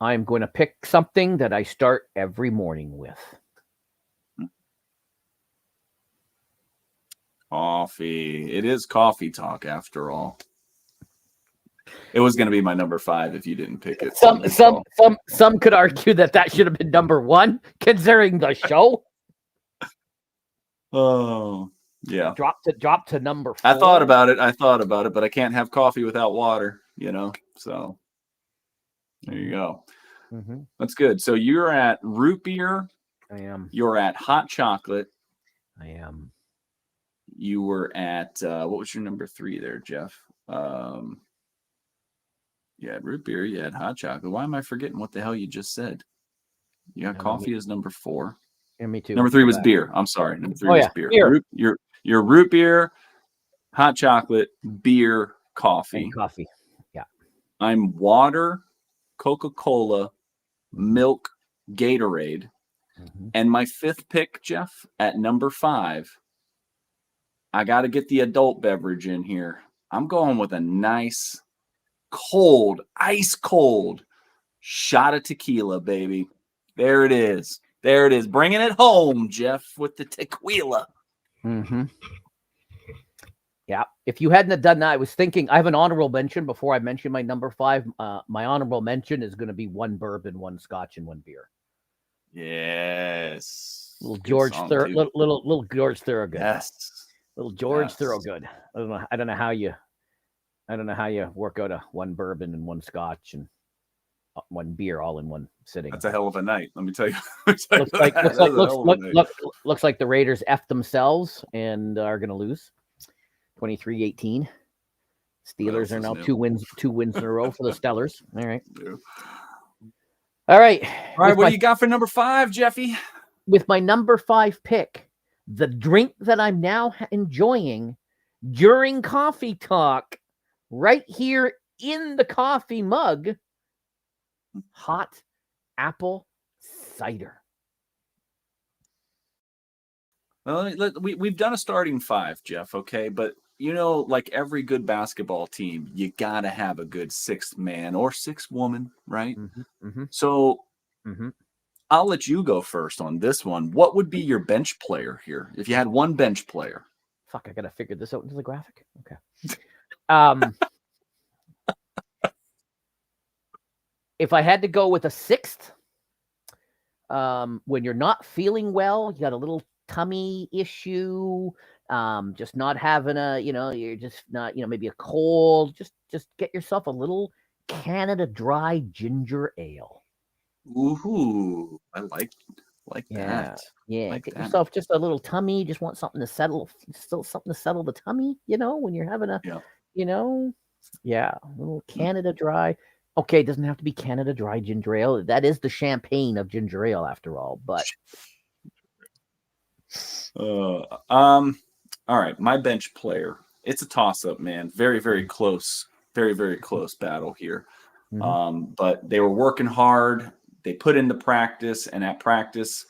I'm going to pick something that I start every morning with. Coffee. It is coffee talk after all. It was going to be my number 5 if you didn't pick it. Some could argue that should have been number 1, considering the show. Oh, yeah. Drop to number 4. I thought about it, but I can't have coffee without water, you know. So there you go. That's good. So you're at root beer. I am. You're at hot chocolate. I am. You were at what was your number 3 there, Jeff? You had root beer, you had hot chocolate. Why am I forgetting what the hell you just said? You got coffee as number 4. Yeah, me too. Number 3 was beer. I'm sorry. Number 3 was beer. Your root beer, hot chocolate, beer, coffee. And coffee. Yeah. I'm water, Coca-Cola, milk, Gatorade. And my 5th pick, Jeff, at number 5, I got to get the adult beverage in here. I'm going with a nice cold, ice cold shot of tequila, baby. There it is. Bringing it home, Jeff, with the tequila. Yeah. If you hadn't have done that, I was thinking I have an honorable mention before I mention my number 5. My honorable mention is going to be 1 bourbon, 1 scotch, and 1 beer. Yes. Little George Thorogood. Yes. Little George Thorogood. I don't know how you work out a 1 bourbon and 1 scotch and 1 beer all in one sitting. That's a hell of a night. Let me tell you. Looks like the Raiders F themselves and are going to lose 23-18. Steelers are now 2 wins in a row for the Stellars. All right. Yeah. All right. What do you got for number 5, Jeffy? With my number 5 pick, the drink that I'm now enjoying during coffee talk, right here in the coffee mug, hot apple cider. Well, we've done a starting 5, Jeff, okay? But, you know, like every good basketball team, you got to have a good 6th man or 6th woman, right? So I'll let you go first on this one. What would be your bench player here if you had 1 bench player? Fuck, I got to figure this out into the graphic. Okay. If I had to go with a 6th, when you're not feeling well, you got a little tummy issue, just not having you're just not, maybe a cold, just get yourself a little Canada Dry ginger ale. Ooh, I like that. Yeah, like get that. yourself just a little tummy. You just want something to settle the tummy, when you're having a, Yeah, a little Canada Dry. Okay, it doesn't have to be Canada Dry ginger ale. That is the champagne of ginger ale, after all. But all right, my bench player. It's a toss-up, man. Very, very close. Very, very close battle here. But they were working hard. They put into practice, and at practice,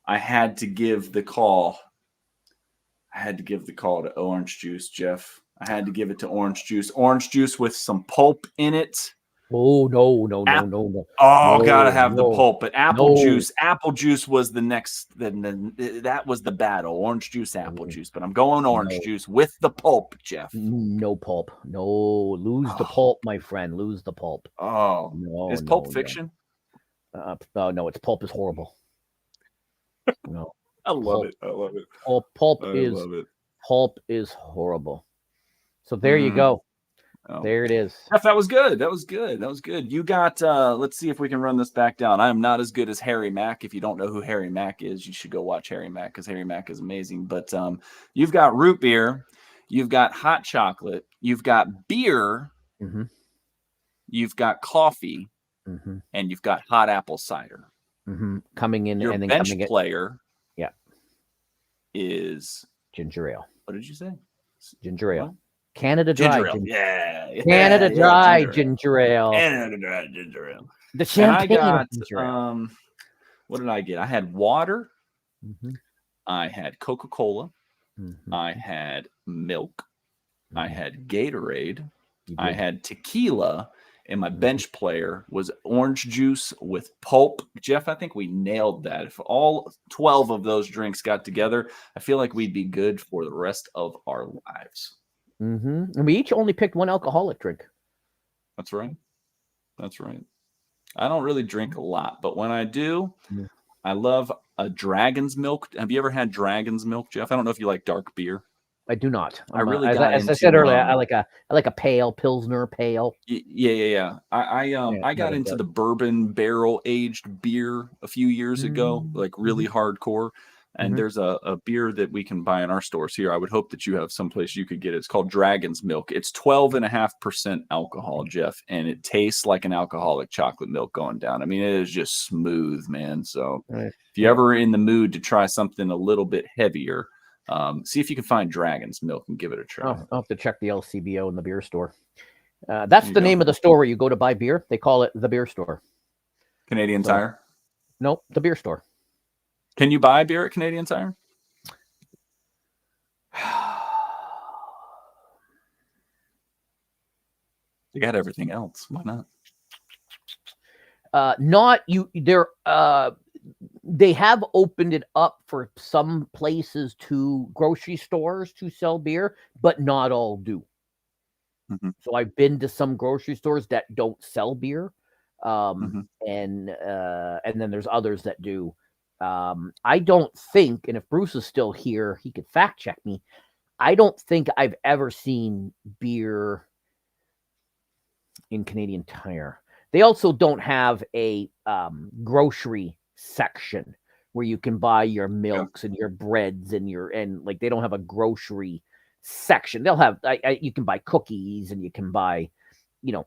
I had to give the call. I had to give the call to orange juice, Jeff. I had to give it to orange juice. Orange juice with some pulp in it. oh no. Oh, No, gotta have the no, pulp. But apple no. juice was the next. Then that was the battle. Orange juice, apple juice. But I'm going orange juice with the pulp, Jeff. No pulp. No, lose the pulp, my friend. Lose the pulp. Oh, No, is Pulp Fiction? No, it's pulp is horrible. No, I love it. I love it. Pulp is horrible. So there you go. Oh. There it is. Jeff, that was good. That was good. You got, let's see if we can run this back down. I am not as good as Harry Mack. If you don't know who Harry Mack is, you should go watch Harry Mack because Harry Mack is amazing. But you've got root beer, you've got hot chocolate, you've got beer, you've got coffee, and you've got hot apple cider. Coming in. Your and then bench coming player is ginger ale. What did you say? Ginger ale. Canada Dry. Canada Dry ginger ale. Canada Dry ginger ale. The champagne. And I got, what did I get? I had water. I had Coca-Cola. I had milk. I had Gatorade. I had tequila. And my bench player was orange juice with pulp. Jeff, I think we nailed that. If all 12 of those drinks got together, I feel like we'd be good for the rest of our lives. And we each only picked one alcoholic drink. That's right. I don't really drink a lot, but when I do, I love a dragon's milk. Have you ever had dragon's milk, Jeff? I don't know if you like dark beer. I do not. As I said earlier, I like a pale Pilsner pale. Yeah. I got into the bourbon barrel aged beer a few years ago, like really hardcore. And there's a beer that we can buy in our stores here. I would hope that you have someplace you could get it. It's called Dragon's Milk. It's 12.5% alcohol, Jeff, and it tastes like an alcoholic chocolate milk going down. I mean, it is just smooth, man. So if you're ever in the mood to try something a little bit heavier, see if you can find Dragon's Milk and give it a try. I'll have to check the LCBO in the beer store. That's the name of the store where you go to buy beer. They call it the beer store. Canadian Tire? Nope, the beer store. Can you buy beer at Canadian Tire? They got everything else. Why not? Not you. They have opened it up for some places to grocery stores to sell beer, but not all do. So I've been to some grocery stores that don't sell beer, and then there's others that do. I don't think, and if Bruce is still here, he could fact check me. I don't think I've ever seen beer in Canadian Tire. They also don't have a grocery section where you can buy your milks and your breads and like they don't have a grocery section. They'll have you can buy cookies and you can buy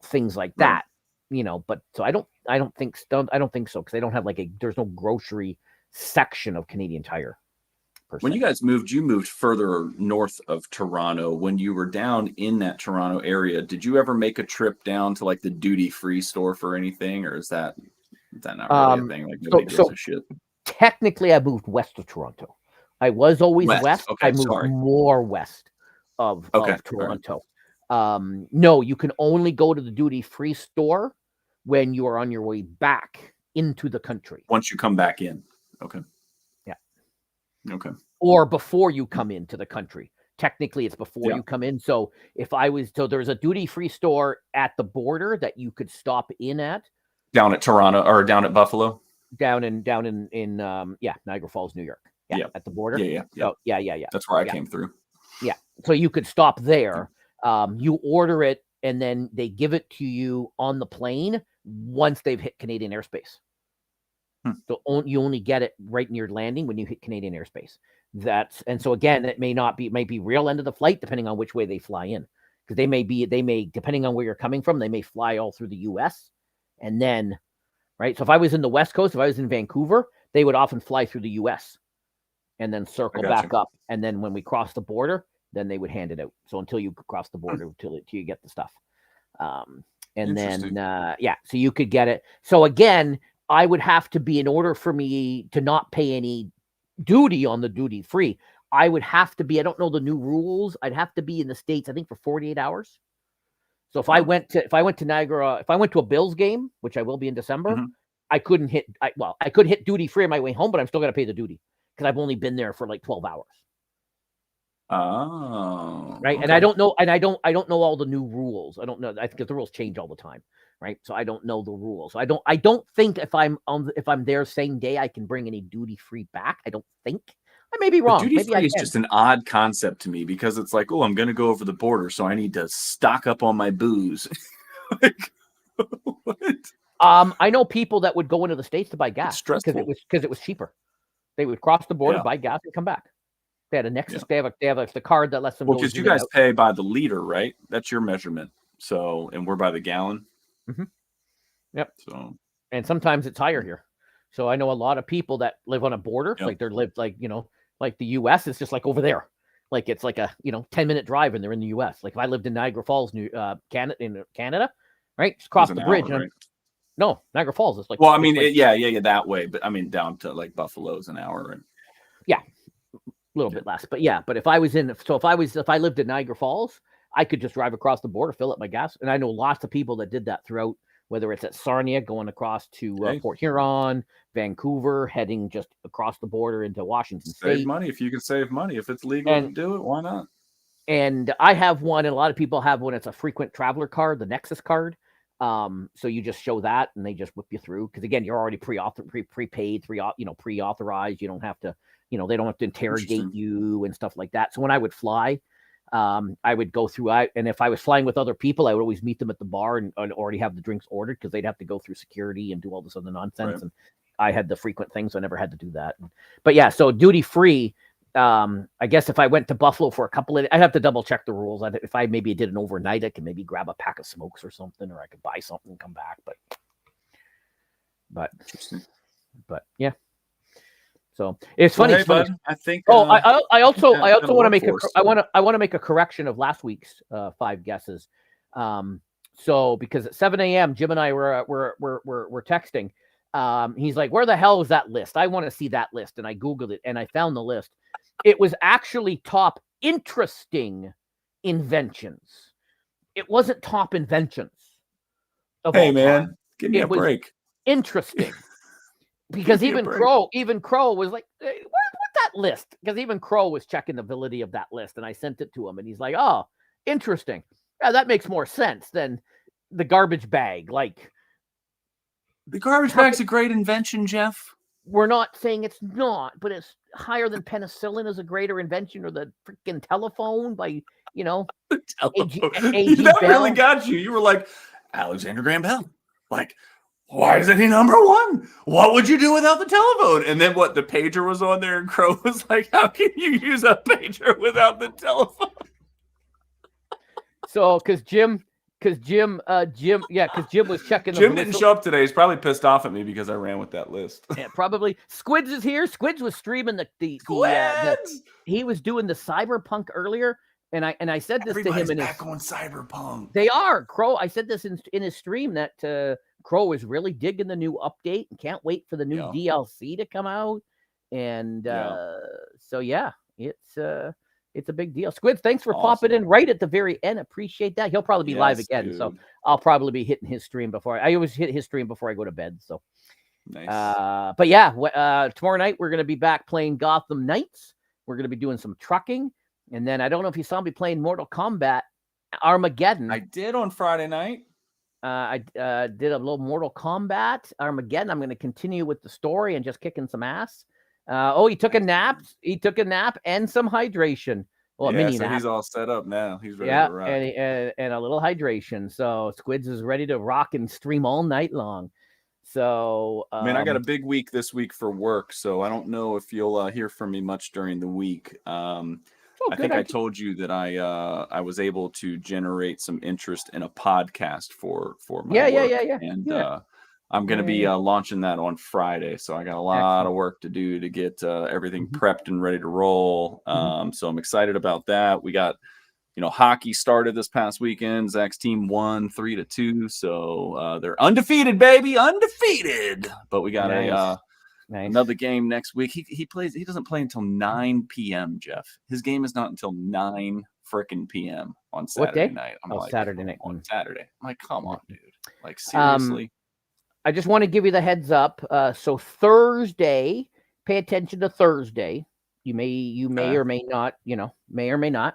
things like that. But so I don't think so because they don't have there's no grocery section of Canadian Tire. When you guys moved, you moved further north of Toronto. When you were down in that Toronto area, did you ever make a trip down to the duty-free store for anything, or is that not really a thing? Like nobody gives a shit. Technically, I moved west of Toronto. I was always west. Okay, I moved more west of Toronto. No, you can only go to the duty-free store when you are on your way back into the country. Once you come back in. Okay. Yeah. Okay. Or before you come into the country. Technically, it's before you come in. So there's a duty-free store at the border that you could stop in at. Down at Toronto or down at Buffalo? Down in Niagara Falls, New York. Yeah. At the border. Yeah. So, yeah. That's where I came through. Yeah. So you could stop there. You order it and then they give it to you on the plane once they've hit Canadian airspace. So you only get it right near landing when you hit Canadian airspace. And so again, it might be real end of the flight depending on which way they fly in. because they may, depending on where you're coming from, they may fly all through the U.S. and then, right. So if I was in the West Coast, if I was in Vancouver, they would often fly through the U.S. and then circle back up. And then when we cross the border, then they would hand it out. So until you cross the border, till you get the stuff. And then, so you could get it. So again, I would have to be, in order for me to not pay any duty on the duty free, I would have to be, I don't know the new rules. I'd have to be in the States, I think, for 48 hours. So if I went to Niagara, if I went to a Bills game, which I will be in December, I couldn't hit, I could hit duty free on my way home, but I'm still going to pay the duty because I've only been there for like 12 hours. Oh, right. Okay. And I don't know all the new rules. I don't know. I think the rules change all the time. Right. So I don't know the rules. So I don't think if I'm there same day, I can bring any duty free back. I don't think. I may be wrong. Duty free is just an odd concept to me because it's like, oh, I'm going to go over the border, so I need to stock up on my booze. Like, what? I know people that would go into the States to buy gas because it was cheaper. They would cross the border, buy gas, and come back. They had a Nexus. Yeah. They have the card that lets them. Well, because you guys pay by the liter, right? That's your measurement. So, and we're by the gallon. Mm-hmm. Yep. So, and sometimes it's higher here. So I know a lot of people that live on a border, like like the U.S. It's just like over there, like it's like a 10-minute drive, and they're in the U.S. Like if I lived in Niagara Falls, Canada, right? Just cross the bridge. Right? No, Niagara Falls is like. Well, I mean, that way, but I mean down to like Buffalo's an hour, and a little bit less, but if I lived in Niagara Falls, I could just drive across the border, fill up my gas, and I know lots of people that did that throughout. Whether it's at Sarnia, going across to Port Huron, Vancouver, heading just across the border into Washington State. Save money if you can save money. If it's legal to do it, why not? And I have one, and a lot of people have one. It's a frequent traveler card, the Nexus card. So you just show that, and they just whip you through. Because again, you're already prepaid, pre-authorized. You don't have to, they don't have to interrogate you and stuff like that. So when I would fly, I would go through, and if I was flying with other people, I would always meet them at the bar and already have the drinks ordered because they'd have to go through security and do all this other nonsense. Right. And I had the frequent things, so I never had to do that. But so duty free. I guess if I went to Buffalo for a couple of, I'd have to double check the rules. If I maybe did an overnight, I could maybe grab a pack of smokes or something, or I could buy something and come back. But yeah. So it's funny. Hey, bud, I think. I also want to make I want to make a correction of last week's 5 guesses. So because at 7 a.m. Jim and I were texting. He's like, "Where the hell is that list? I want to see that list." And I Googled it and I found the list. It was actually top interesting inventions. It wasn't top inventions. Hey man, give me a break. Interesting. Because even Crow was like, hey, what's that list? Because even Crow was checking the validity of that list, and I sent it to him, and he's like, "Oh, interesting. Yeah, that makes more sense than the garbage bag." Like, the garbage bag's a great invention, Jeff. We're not saying it's not, but it's higher than penicillin as a greater invention, or the freaking telephone by the telephone. That really got you. You were like, Alexander Graham Bell, like. Why isn't he number 1? What would you do without the telephone? And then the pager was on there, and Crow was like, how can you use a pager without the telephone? So, because Jim was checking. Jim didn't show up today. He's probably pissed off at me because I ran with that list. Yeah, probably. Squids is here. Squids was streaming he was doing the Cyberpunk earlier. And I said this to him. Everybody's back on Cyberpunk. They are. Crow, I said this in his stream that Crow is really digging the new update and can't wait for the new DLC to come out. And it's a big deal. Squids, thanks for popping in right at the very end. Appreciate that. He'll probably be live again. Dude. So I'll probably be hitting his stream I always hit his stream before I go to bed. So nice. Tomorrow night we're going to be back playing Gotham Knights. We're going to be doing some trucking. And then I don't know if you saw me playing Mortal Kombat Armageddon. I did on Friday night. I did a little Mortal Kombat Armageddon. I'm going to continue with the story and just kicking some ass. He took a nap. He took a nap and some hydration. Well, a mini nap. He's all set up now. He's ready to rock. And a little hydration. So Squids is ready to rock and stream all night long. So I got a big week this week for work, so I don't know if you'll hear from me much during the week. I think I told you that I was able to generate some interest in a podcast for my work. Yeah. And I'm going to be launching that on Friday. So I got a lot of work to do to get everything prepped and ready to roll. So I'm excited about that. We got, hockey started this past weekend. Zach's team won 3-2. So they're undefeated, baby, undefeated. But we got another game next week. He doesn't play until 9 p.m. Jeff. His game is not until 9 frickin' p.m. on Saturday night. Saturday night. On Saturday. I'm like, come on, dude. Like, seriously. I just want to give you the heads up. So Thursday, pay attention to Thursday. You may or may not, may or may not.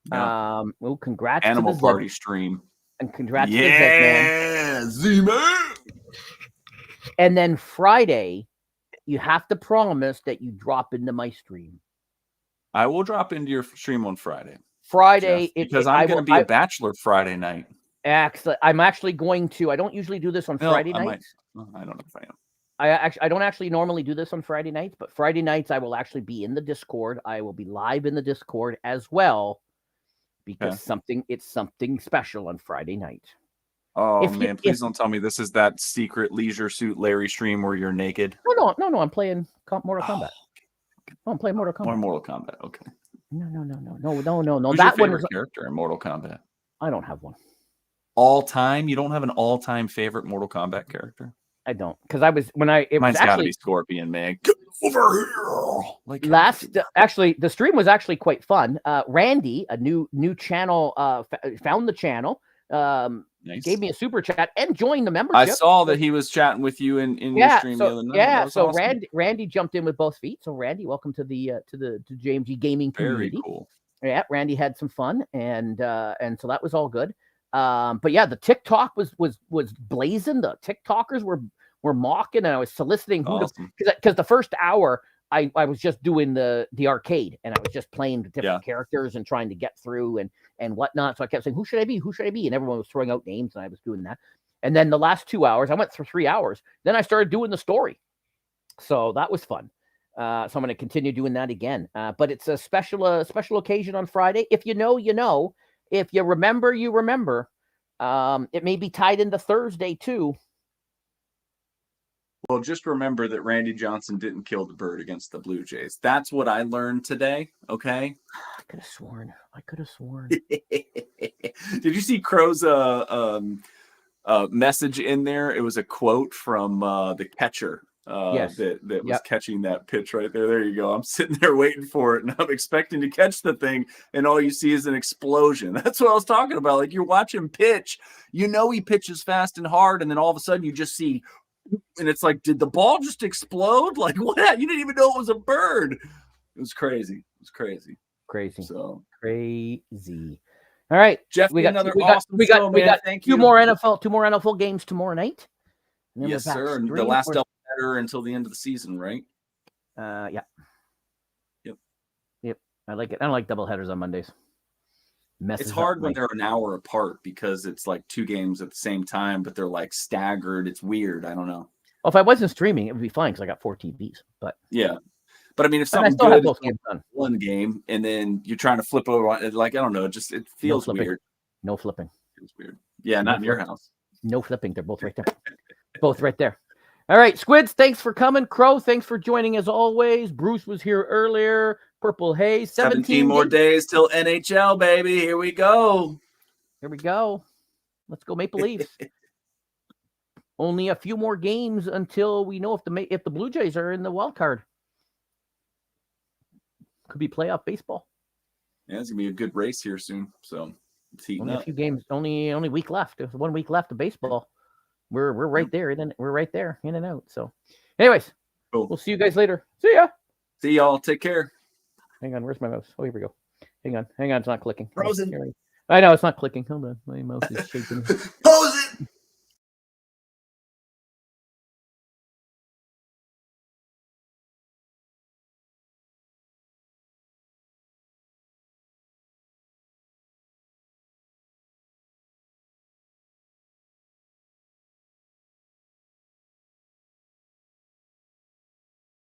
Yeah. Congrats Animal to the Party stream. And congrats to the Z-Man. Z-Man. And then Friday, you have to promise that you drop into my stream. I will drop into your stream on Friday. Jeff, because I'm going to be a bachelor Friday night. Actually, I'm actually going to. I don't usually do this on Friday nights. I don't know if I am. I don't actually normally do this on Friday nights, but Friday nights I will actually be in the Discord. I will be live in the Discord as well, because it's something special on Friday night. Oh man, please don't tell me this is that secret Leisure Suit Larry stream where you're naked. No. I'm playing Mortal Kombat. Oh, I'm playing Mortal Kombat. More Mortal Kombat. Okay. No. Who's that your favorite one is character in Mortal Kombat. I don't have one. All time? You don't have an all-time favorite Mortal Kombat character? I don't, because mine's got to be Scorpion, man. Get over here! Actually, the stream was actually quite fun. Randy, a new channel, found the channel. Nice. Gave me a super chat and joined the membership. I saw that he was chatting with you in your stream the other night. Yeah, so awesome. Randy jumped in with both feet. So Randy, welcome to the JMG gaming community. Very cool. Yeah, Randy had some fun, and so that was all good. But yeah, the TikTok was blazing. The TikTokers were mocking, and I was soliciting because the first hour I was just doing the arcade, and I was just playing the different characters and trying to get through and whatnot. So I kept saying, who should I be? Who should I be? And everyone was throwing out names, and I was doing that. And then the last 2 hours, I went through 3 hours. Then I started doing the story. So that was fun. So I'm going to continue doing that again. But it's a special occasion on Friday. If you know, you know. If you remember, you remember. It may be tied into Thursday too. Well, just remember that Randy Johnson didn't kill the bird against the Blue Jays. That's what I learned today. Okay. I could have sworn. Did you see Crow's message in there? It was a quote from the catcher. That was catching that pitch right there. There you go. I'm sitting there waiting for it, and I'm expecting to catch the thing, and all you see is an explosion. That's what I was talking about. Like, you're watching pitch, he pitches fast and hard, and then all of a sudden you just see, and it's like, did the ball just explode? Like, what? You didn't even know it was a bird. It was crazy. So crazy. All right, Jeff. We got two more NFL games tomorrow night. Yes, sir. And the last doubleheader until the end of the season, right? Yeah. Yep. I like it. I don't like doubleheaders on Mondays. It's hard when they're an hour apart because it's like two games at the same time, but they're like staggered. It's weird. I don't know. Well, if I wasn't streaming, it would be fine because I got 4 TVs. But yeah. But I mean, if something good is one game and then you're trying to flip over, like, I don't know, it feels weird. No flipping. It feels weird. Yeah, not in your house. No flipping. They're both right there. Both right there. All right, Squids, thanks for coming. Crow, thanks for joining as always. Bruce was here earlier. Purple Haze. 17 more days till NHL, baby. Here we go. Let's go Maple Leafs. Only a few more games until we know if the Blue Jays are in the wild card. Could be playoff baseball. Yeah, it's gonna be a good race here soon. So it's heating up. A few games. Only a week left. There's 1 week left of baseball. We're right there, and then we're right there, in and out. So, anyways, cool. We'll see you guys later. See ya. See y'all. Take care. Hang on. Where's my mouse? Oh, here we go. Hang on. It's not clicking. Frozen. I know it's not clicking. Hold on. My mouse is shaking. Pose it.